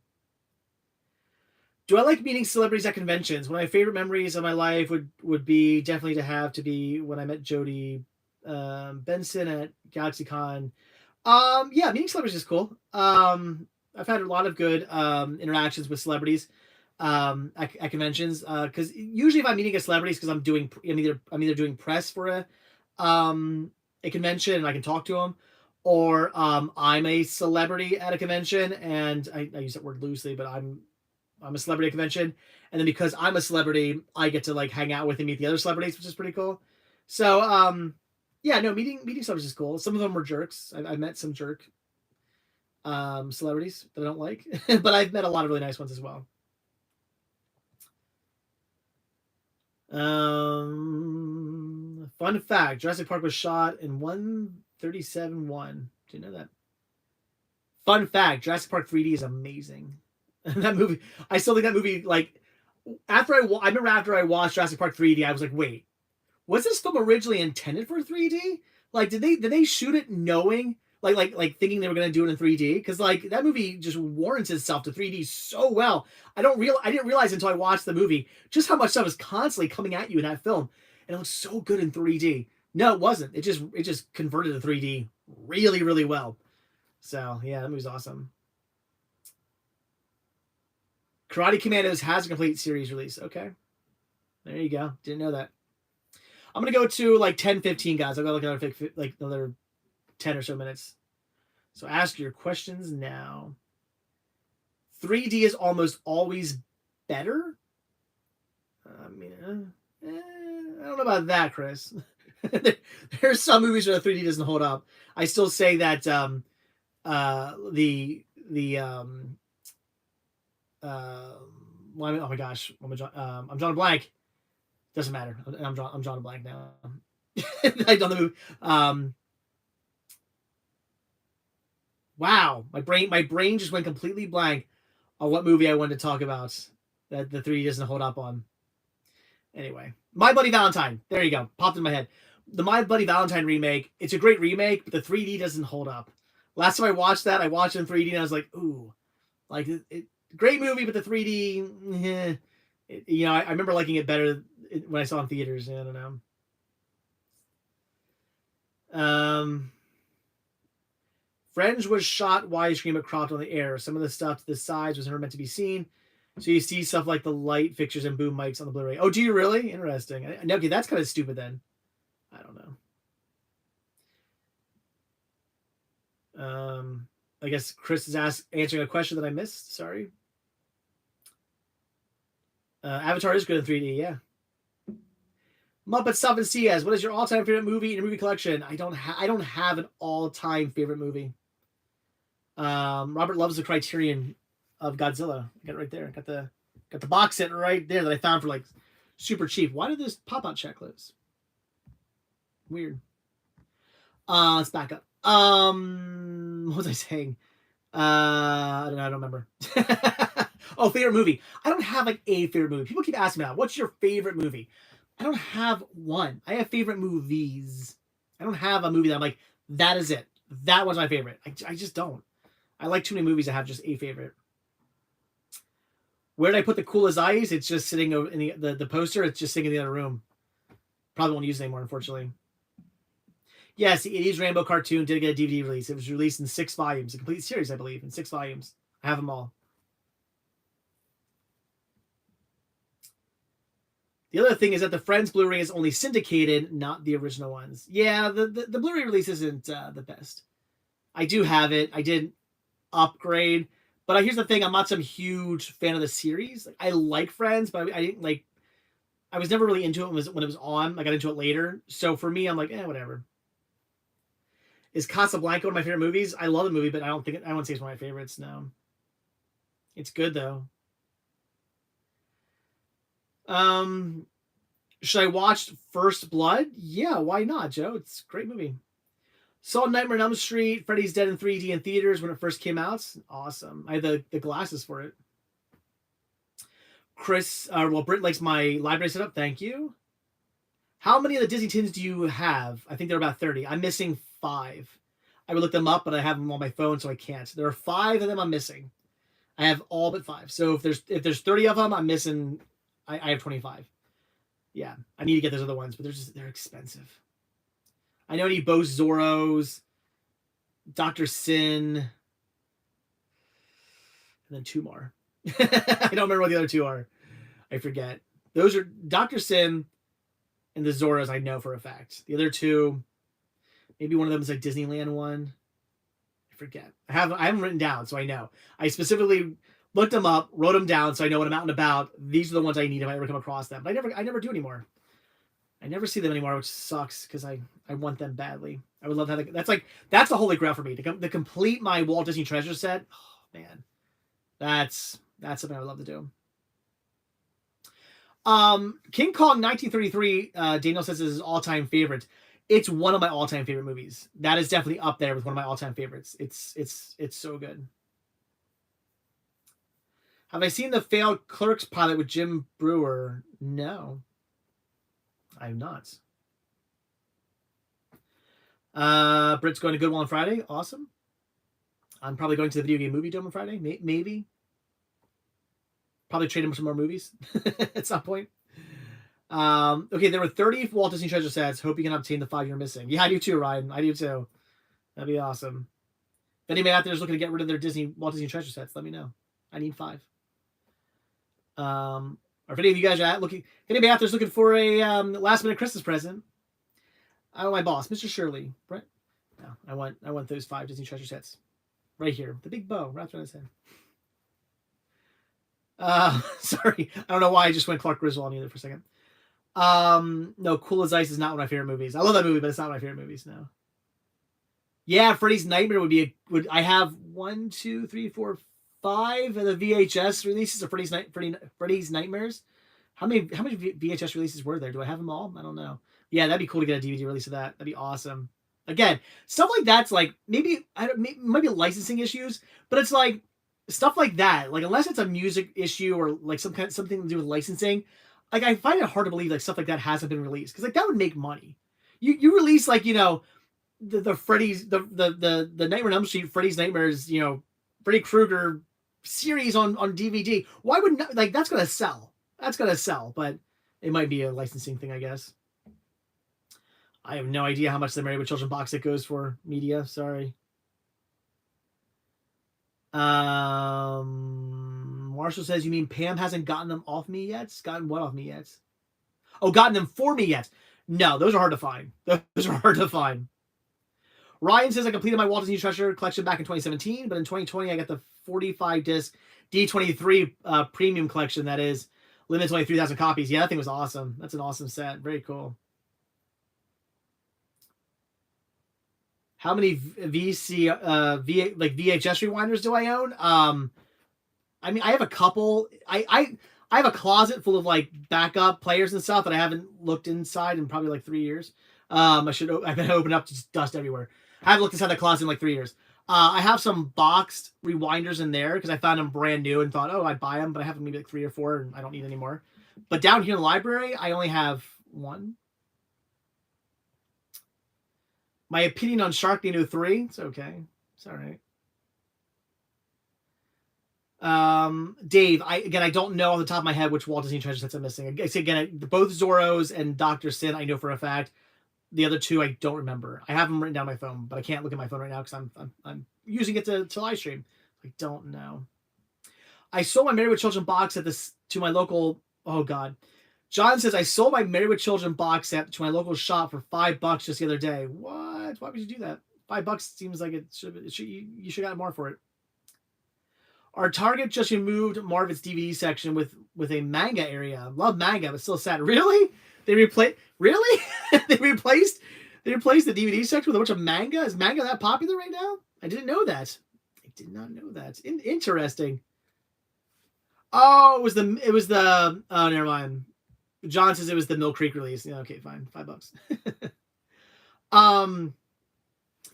Do I like meeting celebrities at conventions? One of my favorite memories of my life would be definitely to be when I met Jodie Benson at GalaxyCon. Yeah, meeting celebrities is cool. I've had a lot of good interactions with celebrities at conventions. Because usually if I'm meeting a celebrity, because I'm either doing press for a convention and I can talk to them, or I'm a celebrity at a convention, and I use that word loosely, but I'm a celebrity at a convention, and then because I'm a celebrity, I get to like hang out with and meet the other celebrities, which is pretty cool. So yeah, no, meeting celebrities is cool. Some of them were jerks. I met some jerk celebrities that I don't like, but I've met a lot of really nice ones as well. Fun fact: Jurassic Park was shot in 1:37:1. Did you know that? Fun fact: Jurassic Park 3D is amazing. That movie, I still think that movie, like, I remember after I watched Jurassic Park 3D, I was like, wait, was this film originally intended for 3D? Like, did they shoot it knowing, like thinking they were gonna do it in 3D? Because like that movie just warrants itself to 3D so well. I didn't realize until I watched the movie just how much stuff is constantly coming at you in that film, and it looks so good in 3D. No, it wasn't. It just converted to 3D really, really well. So yeah, that movie's awesome. Karate Commandos has a complete series release. Okay. There you go. Didn't know that. I'm going to go to like 10-15, guys. I've got like another 10 or so minutes. So ask your questions now. 3D is almost always better? I mean, I don't know about that, Chris. There's some movies where the 3D doesn't hold up. I still say that the oh my gosh, I'm drawing a blank. Doesn't matter. I'm drawing a blank now. I've done the movie. Wow, my brain just went completely blank on what movie I wanted to talk about that the 3D doesn't hold up on. Anyway, My Bloody Valentine. There you go. Popped in my head. The My Bloody Valentine remake. It's a great remake, but the 3D doesn't hold up. Last time I watched that, I watched it in 3D and I was like, ooh, like great movie, but the 3D, I remember liking it better when I saw it in theaters. I don't know. Friends was shot widescreen but cropped on the air. Some of the stuff to the sides was never meant to be seen. So you see stuff like the light fixtures and boom mics on the Blu-ray. Oh, do you really? Interesting. Okay, that's kind of stupid then. I don't know. I guess Chris is answering a question that I missed. Sorry. Avatar is good in 3D, yeah. Muppets Stuff and CS. What is your all-time favorite movie in your movie collection? I don't have an all-time favorite movie. Robert loves the Criterion of Godzilla. I got it right there. Got the box set right there that I found for like super cheap. Why did this pop-out check close? Weird. Let's back up. What was I saying? I don't remember. Oh, favorite movie. I don't have like a favorite movie. People keep asking me that. What's your favorite movie? I don't have one. I have favorite movies. I don't have a movie that I'm like, that is it. That was my favorite. I just don't. I like too many movies that have just a favorite. Where did I put The Cool as Ice? It's just sitting over in the poster. It's just sitting in the other room. Probably won't use it anymore, unfortunately. Yes, the 80s Rainbow cartoon did get a DVD release. It was released in 6 volumes. A complete series, I believe, in 6 volumes. I have them all. The other thing is that the Friends Blu-ray is only syndicated, not the original ones. Yeah, the Blu-ray release isn't the best. I do have it. I did upgrade. But here's the thing. I'm not some huge fan of the series. Like, I like Friends, but I didn't like... I was never really into it when it was on. I got into it later. So for me, I'm like, whatever. Is Casablanca one of my favorite movies? I love the movie, but I wouldn't say it's one of my favorites, no. It's good, though. Should I watch First Blood? Yeah, why not, Joe? It's a great movie. Saw Nightmare on Elm Street, Freddy's Dead in 3D in theaters when it first came out. Awesome. I had the glasses for it. Chris, Britt likes my library setup. Thank you. How many of the Disney tins do you have? I think there are about 30. I'm missing 5. I would look them up, but I have them on my phone, so I can't. There are 5 of them I'm missing. I have all but 5. So if there's 30 of them, I'm missing. I have 25. Yeah, I need to get those other ones, but they're expensive. I know I need both Zorros, Dr. Sin, and then 2 more. I don't remember what the other 2 are. I forget. Those are Dr. Sin and the Zorros I know for a fact. The other 2, maybe one of them is like Disneyland one. I forget. I haven't written down, so I know. I specifically looked them up, wrote them down, so I know what I'm out and about. These are the ones I need if I ever come across them. But I never do anymore. I never see them anymore, which sucks because I want them badly. I would love to have that's the holy grail for me to complete my Walt Disney Treasure set. Oh man, that's something I would love to do. King Kong 1933. Daniel says is his all-time favorite. It's one of my all-time favorite movies. That is definitely up there with one of my all-time favorites. It's so good. Have I seen the failed Clerks pilot with Jim Brewer? No. I have not. Britt's going to Goodwill on Friday. Awesome. I'm probably going to the Video Game Movie Dome on Friday. Maybe. Probably trade him some more movies at some point. Okay, there were 30 Walt Disney Treasure sets. Hope you can obtain the 5 you're missing. Yeah, I do too, Ryan. I do too. That'd be awesome. If anybody out there is looking to get rid of their Walt Disney Treasure sets, let me know. I need 5. Or if any of you guys are looking, if anybody out there is looking for a last minute Christmas present, I want my boss, Mr. Shirley. Right? No, I want those 5 Disney Treasure sets right here. The big bow wrapped around his head. Sorry, I don't know why I just went Clark Griswold on either for a second. No, Cool as Ice is not one of my favorite movies. I love that movie, but it's not one of my favorite movies. No. Yeah, Freddy's Nightmare would be I have 1, 2, 3, 4, 5 of the VHS releases of Freddy's Nightmares. How many VHS releases were there? Do I have them all? I don't know. Yeah, that'd be cool to get a DVD release of that. That'd be awesome. Again, stuff like that's like maybe might be licensing issues, but it's like stuff like that. Like unless it's a music issue or like something to do with licensing, like I find it hard to believe like stuff like that hasn't been released because like that would make money. You release like the Freddy's the Nightmare on Elm Street Freddy's Nightmares Freddy Krueger series on DVD. Why would not, like that's gonna sell? That's gonna sell, but it might be a licensing thing, I guess. I have no idea how much the Married with Children box set goes for media. Sorry. Marshall says, you mean Pam hasn't gotten them off me yet? Gotten what off me yet? Oh, gotten them for me yet. No, those are hard to find. Those are hard to find. Ryan says, I completed my Walt Disney Treasure collection back in 2017, but in 2020, I got the 45-disc D23 premium collection that is limited to only 3,000 copies. Yeah, that thing was awesome. That's an awesome set. Very cool. How many VHS rewinders do I own? I mean, I have a couple. I have a closet full of like backup players and stuff that I haven't looked inside in probably like 3 years. I've been opened up to just dust everywhere. I haven't looked inside the closet in like 3 years. I have some boxed rewinders in there because I found them brand new and thought, oh, I'd buy them, but I have maybe like 3 or 4 and I don't need any more. But down here in the library, I only have 1. My opinion on Sharknado 3, it's okay. It's all right. Dave, I don't know off the top of my head which Walt Disney Treasure sets I'm missing. Again, both Zorros and Dr. Sin, I know for a fact. The other 2, I don't remember. I have them written down on my phone, but I can't look at my phone right now because I'm using it to live stream. I don't know. I sold my Married with Children box set to my local. Oh God. John says, I sold my Married with Children box set to my local shop for $5 just the other day. What? Why would you do that? $5 seems like you should have gotten more for it. Our Target just removed more of its DVD section with a manga area. Love manga, but still sad. Really? They replaced the DVD section with a bunch of manga? Is manga that popular right now? I didn't know that. I did not know that. Interesting. Oh, it was the oh, never mind. John says it was the Mill Creek release. Yeah, okay, fine. $5.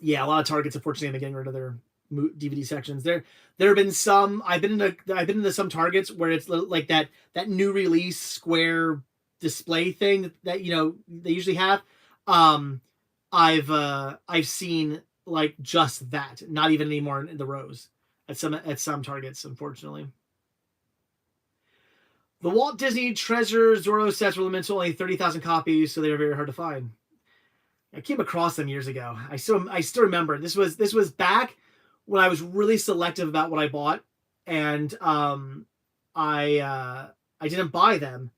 Yeah, a lot of Targets unfortunately have been getting rid of their DVD sections. There have been some. I've been into some Targets where it's like that new release square display thing that they usually have. I've seen like just that, not even anymore in the rows at some Targets, unfortunately. The Walt Disney Treasure Zorro sets were limited to only 30,000 copies, so they were very hard to find. I came across them years ago. I still remember. This was back when I was really selective about what I bought, and I didn't buy them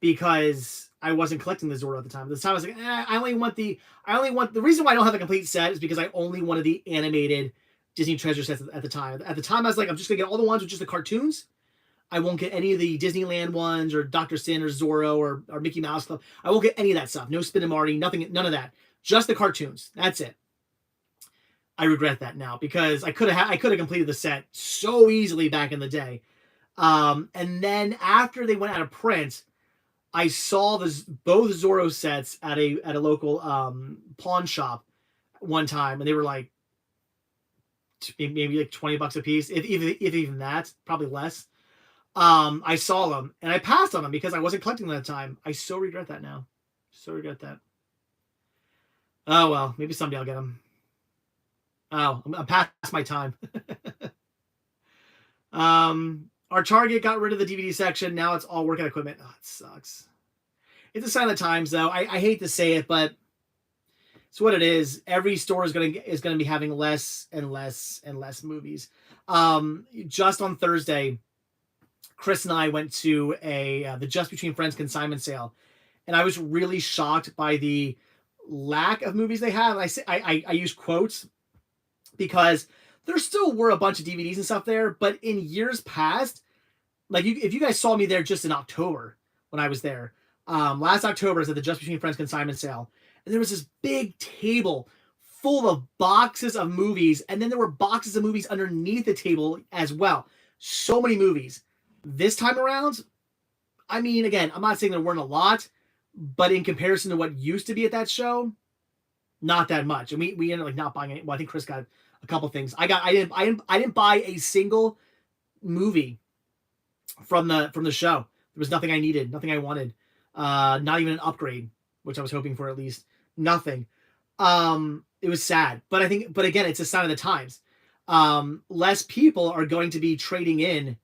because I wasn't collecting the Zorro at the time. At the time, I was like, I only want the reason why I don't have a complete set is because I only wanted the animated Disney Treasure sets at the time. At the time, I was like, I'm just gonna get all the ones with just the cartoons. I won't get any of the Disneyland ones or Dr. Sin or Zorro or Mickey Mouse Club. I won't get any of that stuff. No Spin and Marty, nothing, none of that. Just the cartoons. That's it. I regret that now because I could have completed the set so easily back in the day. And then after they went out of print, I saw both Zorro sets at a local pawn shop one time, and they were like maybe like $20 a piece, if even that, probably less. I saw them and I passed on them because I wasn't collecting them at the time. I so regret that now. So regret that. Oh well, maybe someday I'll get them. Oh, I'm past my time. Our Target got rid of the DVD section. Now it's all workout equipment. Oh, it sucks. It's a sign of the times, though. I hate to say it, but it's what it is. Every store is gonna be having less and less and less movies. Just on Thursday, Chris and I went to the Just Between Friends consignment sale, and I was really shocked by the lack of movies they have. I use quotes because there still were a bunch of DVDs and stuff there, but in years past, like if you guys saw me there just in October when I was there, Last October, I was at the Just Between Friends consignment sale, and there was this big table full of boxes of movies, and then there were boxes of movies underneath the table as well. So many movies. This time around, I mean, again, I'm not saying there weren't a lot, but in comparison to what used to be at that show, not that much. And we ended up like not buying any. Well, I think Chris got a couple things. I didn't buy a single movie from the show. There was nothing I needed, nothing I wanted. Not even an upgrade, which I was hoping for at least. Nothing. It was sad. But again, it's a sign of the times. Less people are going to be trading in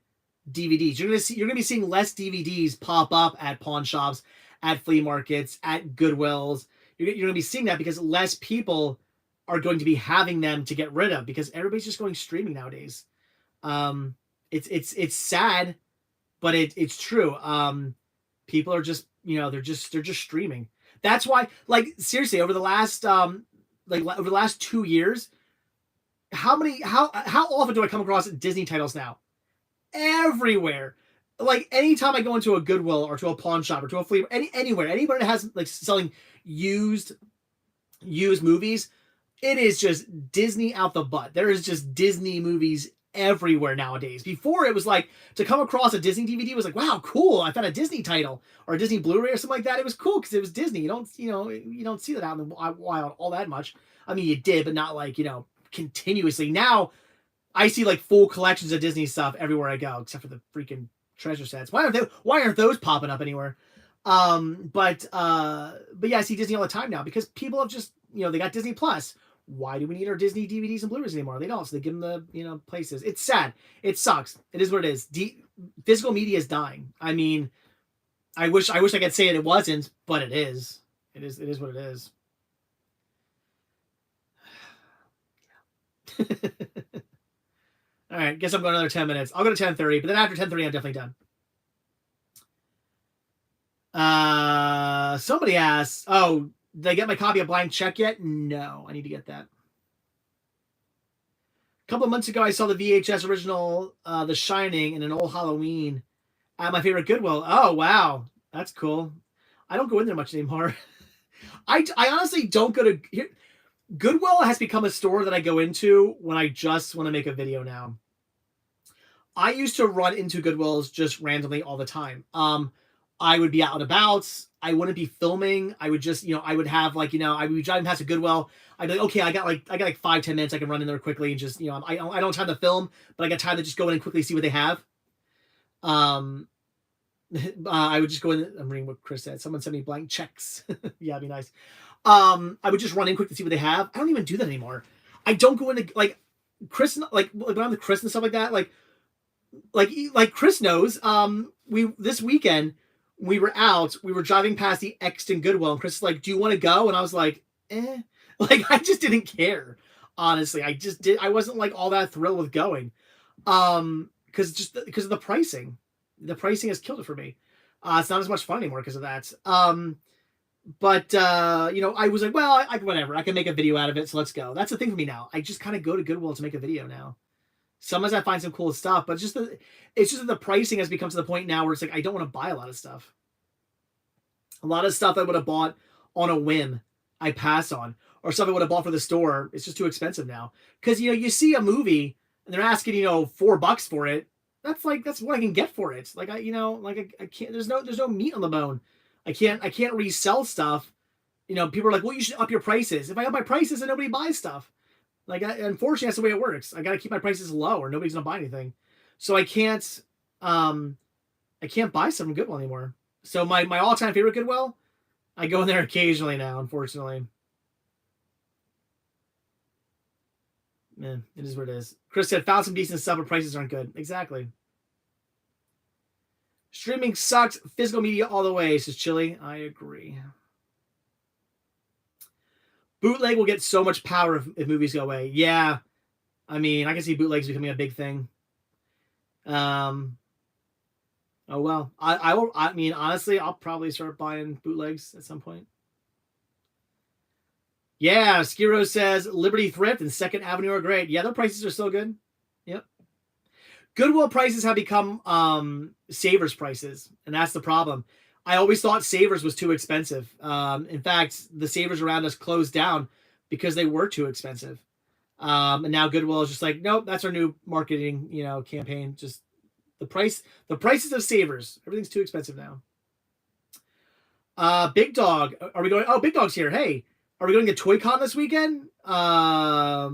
DVDs. You're gonna be seeing less DVDs pop up at pawn shops, at flea markets, at Goodwills. You're gonna be seeing that because less people are going to be having them to get rid of because everybody's just going streaming nowadays. It's sad, but it's true. People are just, they're just streaming. That's why, like, seriously, over the last 2 years, how often do I come across Disney titles now? Everywhere. Like, anytime I go into a Goodwill or to a pawn shop or to a flea, anywhere that has like selling used movies, it is just Disney out the butt. There is just Disney movies everywhere nowadays. Before, it was like, to come across a Disney DVD was like, wow, cool, I found a Disney title or a Disney Blu-ray or something like that. It was cool because it was Disney. You don't see that out in the wild all that much. I mean, you did, but not like, continuously. Now I see like full collections of Disney stuff everywhere I go, except for the freaking treasure sets. Why aren't those popping up anywhere? But yeah, I see Disney all the time now because people have just, they got Disney Plus. Why do we need our Disney DVDs and Blu-rays anymore? They don't, so they give them the, places. It's sad. It sucks. It is what it is. Physical media is dying. I mean, I wish I could say it wasn't, but it is. It is what it is. All right, guess I'm going another 10 minutes. I'll go to 10:30, but then after 10:30, I'm definitely done. Somebody asked, oh, did I get my copy of Blank Check yet? No, I need to get that. A couple of months ago, I saw the VHS original The Shining in an old Halloween at my favorite Goodwill. Oh, wow. That's cool. I don't go in there much anymore. I honestly don't go to... Goodwill has become a store that I go into when I just want to make a video now. I used to run into Goodwills just randomly all the time. I would be out and about. I wouldn't be filming. I would just, I would have like, I would be driving past a Goodwill. I'd be like, okay, I got like 5-10 minutes. I can run in there quickly and just, I don't have time to film, but I got time to just go in and quickly see what they have. I would just go in. I'm reading what Chris said. Someone sent me blank checks. Yeah, it'd be nice. I would just run in quick to see what they have. I don't even do that anymore. I don't go into like Chris, like when I'm with Chris and stuff like that. Like Chris knows. This weekend we were out. We were driving past the Exton Goodwill, and Chris is like, "Do you want to go?" And I was like, "Eh." Like I just didn't care. Honestly, I wasn't like all that thrilled with going, because of the pricing. The pricing has killed it for me. It's not as much fun anymore because of that. But I was like, well, whatever. I can make a video out of it, so let's go. That's the thing for me now. I just kind of go to Goodwill to make a video now. Sometimes I find some cool stuff, but it's just that the pricing has become to the point now where it's like I don't want to buy a lot of stuff. A lot of stuff I would have bought on a whim, I pass on, or stuff I would have bought for the store. It's just too expensive now because you see a movie and they're asking $4 for it. That's what I can get for it. Like I can't. There's no meat on the bone. I can't resell stuff. People are like, well, you should up your prices. If I up my prices, then nobody buys stuff. Like, unfortunately, that's the way it works. I got to keep my prices low or nobody's going to buy anything. So I can't buy stuff from Goodwill anymore. So my all-time favorite Goodwill, I go in there occasionally now, unfortunately. Man, it is what it is. Chris said, found some decent stuff, but prices aren't good. Exactly. Streaming sucks. Physical media all the way, says Chili. I agree. Bootleg will get so much power if movies go away. Yeah. I mean, I can see bootlegs becoming a big thing. Oh, well. I mean, honestly, I'll probably start buying bootlegs at some point. Yeah, Skiro says Liberty Thrift and Second Avenue are great. Yeah, their prices are still good. Yep. Goodwill prices have become savers prices, and that's the problem. I always thought Savers was too expensive. In fact, the Savers around us closed down because they were too expensive. And now Goodwill is just like, nope, that's our new marketing, campaign. Just the prices of Savers. Everything's too expensive now. Big Dog, are we going? Oh, Big Dog's here. Hey, are we going to Toy Con this weekend? I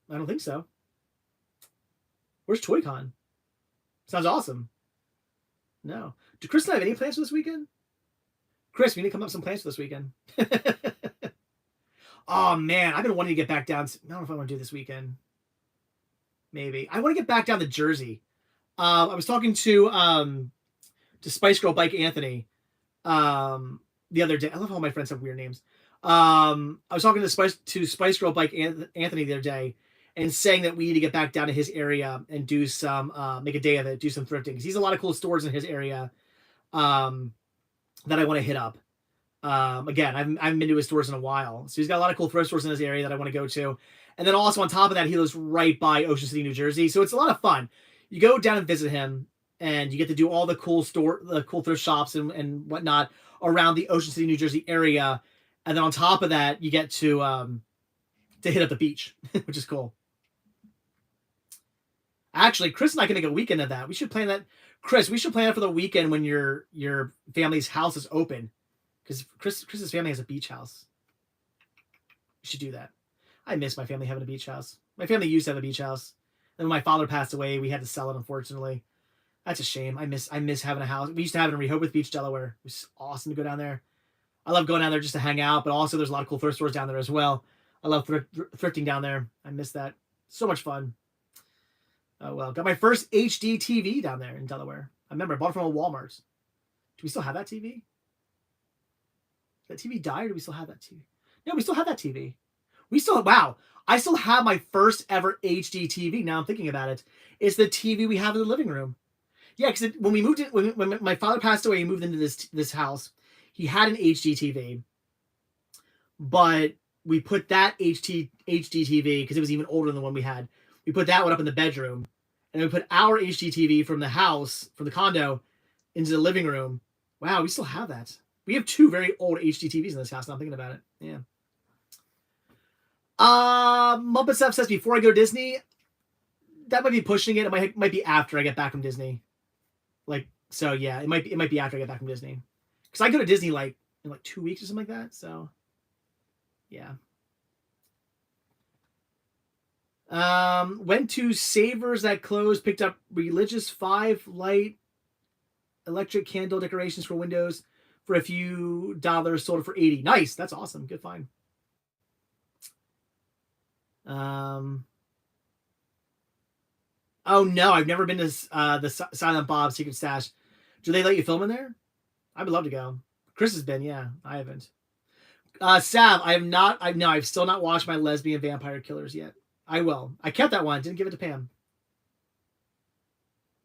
don't think so. Where's Toy Con? Sounds awesome. No. Do Chris and I have any plans for this weekend? Chris, we need to come up with some plans for this weekend. Oh, man. I've been wanting to get back down. I don't know if I want to do this weekend. Maybe. I want to get back down to Jersey. I was talking to Spice Girl Bike Anthony the other day. I love how my friends have weird names. I was talking to Spice Girl Bike Anthony the other day and saying that we need to get back down to his area and do some, make a day of it, do some thrifting. Because he's a lot of cool stores in his area that I want to hit up. Again, I haven't been to his stores in a while. So he's got a lot of cool thrift stores in his area that I want to go to. And then also on top of that, he lives right by Ocean City, New Jersey. So it's a lot of fun. You go down and visit him and you get to do all the cool thrift shops and whatnot around the Ocean City, New Jersey area. And then on top of that, you get to hit up the beach, which is cool. Actually, Chris and I can make a weekend of that. We should plan that. Chris, we should plan it for the weekend when your family's house is open. Because Chris's family has a beach house. We should do that. I miss my family having a beach house. My family used to have a beach house. Then when my father passed away, we had to sell it, unfortunately. That's a shame. I miss having a house. We used to have it in Rehoboth Beach, Delaware. It was awesome to go down there. I love going down there just to hang out, but also there's a lot of cool thrift stores down there as well. I love thrifting down there. I miss that. So much fun. Oh, well. Got my first HD TV down there in Delaware. I remember I bought it from a Walmart. Do we still have that TV? That TV died, or do we still have that TV? No, we still have that TV. Wow. I still have my first ever HD TV. Now I'm thinking about it. It's the TV we have in the living room. Yeah, because when we moved in, when my father passed away, he moved into this house. He had an HD TV, but we put that HD TV because it was even older than the one we had. We put that one up in the bedroom, and we put our HD TV from the house, from the condo, into the living room. Wow, we still have that. We have two very old HD TVs in this house. Now I'm thinking about it. Yeah. Muppet Stuff says before I go to Disney, that might be pushing it. It might be after I get back from Disney. So yeah, it might be after I get back from Disney. Because I go to Disney in 2 weeks or something like that. So yeah. Went to Savers that closed, picked up religious 5 light electric candle decorations for windows for a few dollars, sold it for $80. Nice. That's awesome. Good find. Oh no, I've never been to the Silent Bob Secret Stash. Do they let you film in there? I would love to go. Chris has been, yeah. I haven't. Sav, I have not. I've still not watched my Lesbian Vampire Killers yet. I will. I kept that one. Didn't give it to Pam.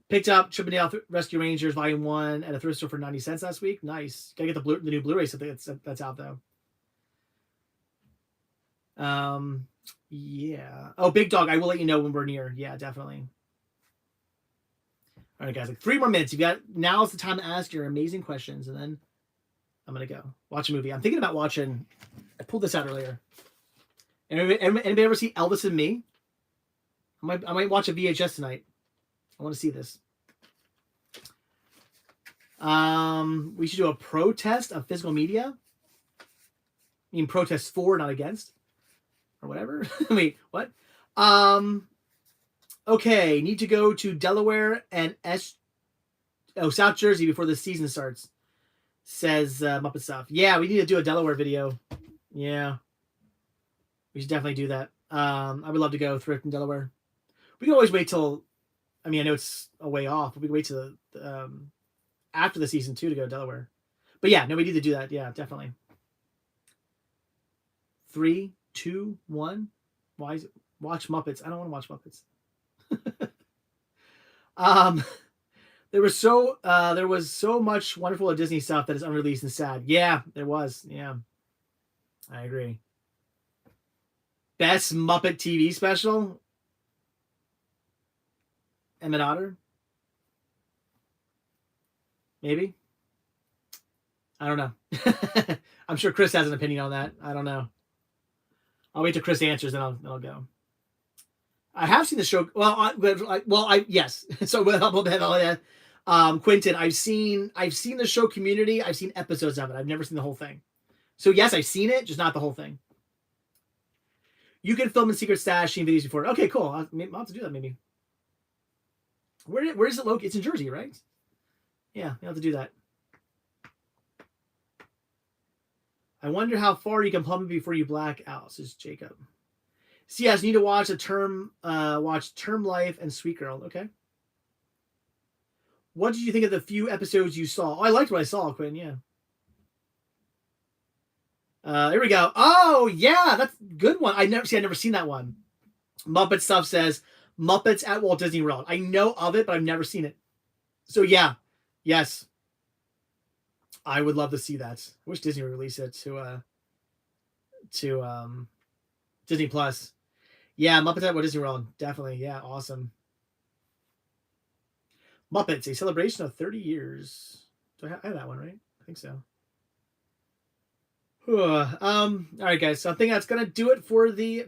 Picked up Chippendale Rescue Rangers Volume 1 at a thrift store for 90 cents last week. Nice. Gotta get the new Blu-ray that's out though. Yeah. Oh, Big Dog, I will let you know when we're near. Yeah, definitely. All right, guys, 3 more minutes. Now's the time to ask your amazing questions, and then I'm gonna go watch a movie. I'm thinking about watching. I pulled this out earlier. Anybody ever see Elvis and Me? I might watch a VHS tonight. I want to see this. We should do a protest of physical media. I mean, protest for, not against, or whatever. Wait, what? Okay, need to go to Delaware and South Jersey before the season starts. Says Muppet Stuff. Yeah, we need to do a Delaware video. Yeah, we should definitely do that. I would love to go thrift in Delaware. We can always wait till. I mean, I know it's a way off, but we can wait till after the season 2 to go to Delaware. But yeah, no, we need to do that. Yeah, definitely. 3, 2, 1. Why is it? Watch Muppets. I don't want to watch Muppets. There was so much wonderful Disney stuff that is unreleased and sad. Yeah, there was. Yeah, I agree. Best Muppet TV special? Emmett Otter? Maybe. I don't know. I'm sure Chris has an opinion on that. I don't know. I'll wait till Chris answers, then I'll go. I have seen the show. Well, yes. So Quentin, I've seen the show Community. I've seen episodes of it. I've never seen the whole thing. So yes, I've seen it, just not the whole thing. You can film in secret stash videos before. Okay, cool. I'll have to do that maybe. Where is it located? It's in Jersey, right? Yeah, I'll have to do that. I wonder how far you can plummet before you black out, says Jacob. So yes, you need to watch Term Life and Sweet Girl. Okay. What did you think of the few episodes you saw? Oh, I liked what I saw, Quinn. Yeah. Here we go. Oh yeah, that's a good one. I've never seen that one. Muppet Stuff says Muppets at Walt Disney World. I know of it, but I've never seen it. So yeah, yes, I would love to see that. I wish Disney would release it to Disney Plus. Yeah, Muppets at Walt Disney World. Definitely. Yeah, awesome. Muppets, a celebration of 30 years. Do I have that one, right? I think so. All right, guys. So I think that's gonna do it for the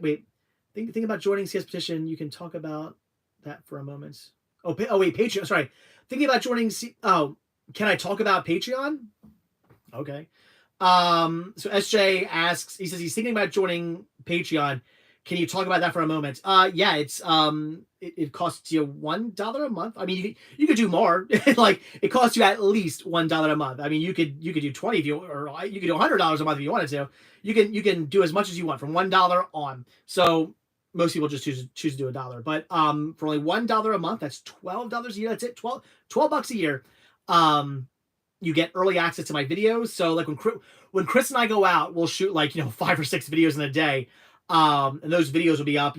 think about joining CS Petition. You can talk about that for a moment. Oh wait, Patreon. Sorry, thinking about joining. Can I talk about Patreon? Okay. So SJ asks. He says he's thinking about joining Patreon. Can you talk about that for a moment? Yeah, it's it costs you $1 a month. I mean, you could do more. Like it costs you at least $1 a month. I mean, you could do 20 if you, or you could do $100 a month if you wanted to. You can do as much as you want from $1 on. So most people just choose to do $1. But for only $1 a month, that's $12 a year. That's it. $12 a year. You get early access to my videos. So like when Chris and I go out, we'll shoot like 5 or 6 videos in a day. And those videos will be up,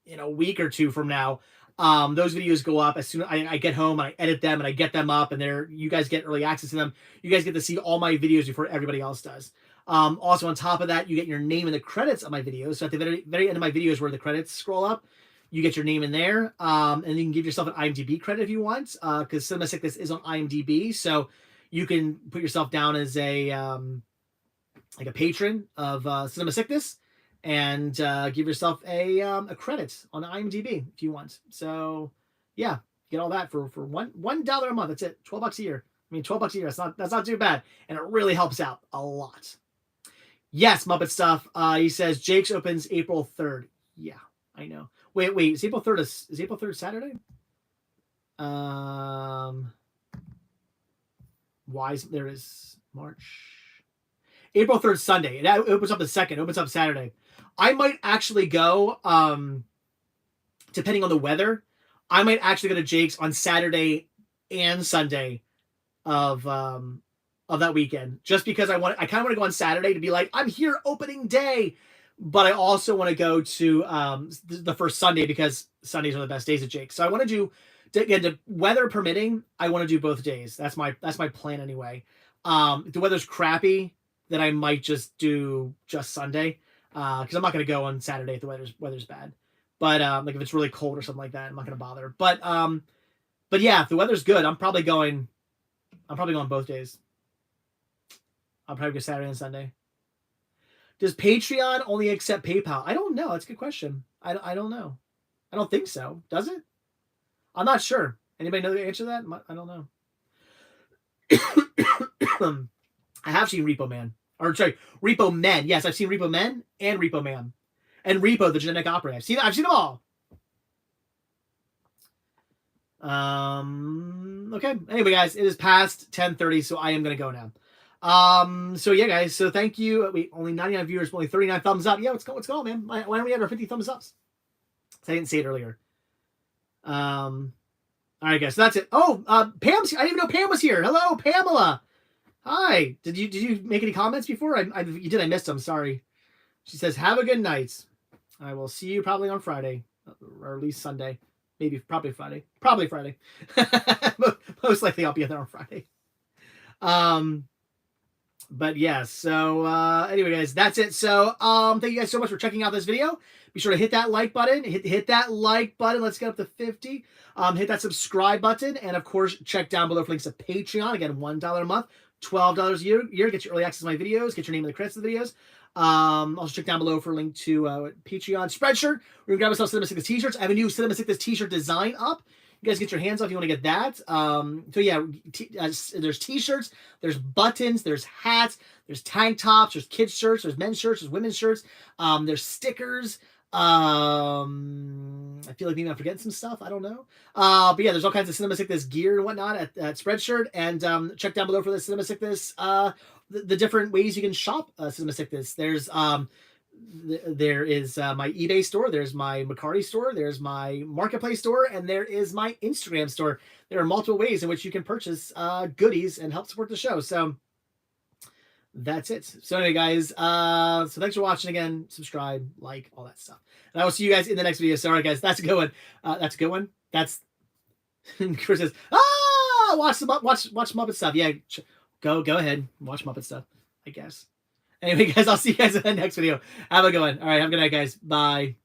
in a week or two from now. Those videos go up as soon as I get home and I edit them and I get them up, and you guys get early access to them. You guys get to see all my videos before everybody else does. Also on top of that, you get your name in the credits of my videos. So at the very, very end of my videos where the credits scroll up, you get your name in there. And you can give yourself an IMDb credit if you want, because Cinema Sickness is on IMDb. So you can put yourself down as a patron of Cinema Sickness, and give yourself a credit on IMDb if you want. So yeah, get all that for $1 a month. That's it. $12 a year. I mean, $12 a year. That's not too bad, and it really helps out a lot. Yes, Muppet Stuff. He says Jake's opens April 3rd. Yeah, I know. Wait. Is April 3rd is April 3rd Saturday? Why is there is March? April 3rd Sunday. It opens up the 2nd. It opens up Saturday. I might actually go, depending on the weather, I might actually go to Jake's on Saturday and Sunday of that weekend, just because I kind of want to go on Saturday to be like, I'm here opening day, but I also want to go to the first Sunday because Sundays are the best days at Jake's. So I want to do, again, weather permitting, I want to do both days. That's my plan anyway. If the weather's crappy, then I might just do just Sunday. Because I'm not going to go on Saturday if the weather's bad. But like if it's really cold or something like that, I'm not going to bother. But yeah, if the weather's good, I'm probably going both days. I'll probably go Saturday and Sunday. Does Patreon only accept PayPal? I don't know. That's a good question. I don't know. I don't think so. Does it? I'm not sure. Anybody know the answer to that? I don't know. I have seen Repo Man. Or sorry, Repo Men. Yes, I've seen Repo Men and Repo Man. And Repo, the genetic operator. I've seen them all. Okay. Anyway, guys, it is past 10:30, so I am gonna go now. So yeah, guys. So thank you. Wait, only 99 viewers, only 39 thumbs up. Yeah, what's going on, man? Why don't we have our 50 thumbs ups? I didn't say it earlier. All right, guys. So that's it. Oh, Pam's here. I didn't even know Pam was here. Hello, Pamela. Hi. Did you make any comments before? You did. I missed them. Sorry. She says, have a good night. I will see you probably on Friday, or at least Sunday. Probably Friday. Probably Friday. Most likely I'll be there on Friday. But yeah, so anyway, guys, that's it. So thank you guys so much for checking out this video. Be sure to hit that like button. Hit that like button. Let's get up to 50. Hit that subscribe button. And of course, check down below for links to Patreon. Again, $1 a month. $12 a year. Get your early access to my videos. Get your name in the credits of the videos. Also check down below for a link to Patreon Spreadshirt. We're gonna grab ourselves Cinema Sickness t-shirts. I have a new Cinema Sickness t-shirt design up. You guys get your hands off if you want to get that. So yeah, there's t-shirts, there's buttons, there's hats, there's tank tops, there's kids shirts, there's men's shirts, there's women's shirts, there's stickers. I feel like maybe I'm forgetting some stuff. I don't know. But yeah, there's all kinds of Cinema Sickness gear and whatnot at Spreadshirt. And check down below for the Cinema Sickness, the different ways you can shop Cinema Sickness. There's there is my eBay store, there's my Mercari store, there's my Marketplace store, and there is my Instagram store. There are multiple ways in which you can purchase goodies and help support the show. So that's it. So anyway, guys, so thanks for watching again. Subscribe, like, all that stuff. And I will see you guys in the next video. Sorry, guys, that's a good one. That's a good one. That's Chris says, watch Muppet stuff. Yeah, go ahead, watch Muppet stuff, I guess. Anyway, guys, I'll see you guys in the next video. Have a good one. All right, have a good night, guys. Bye.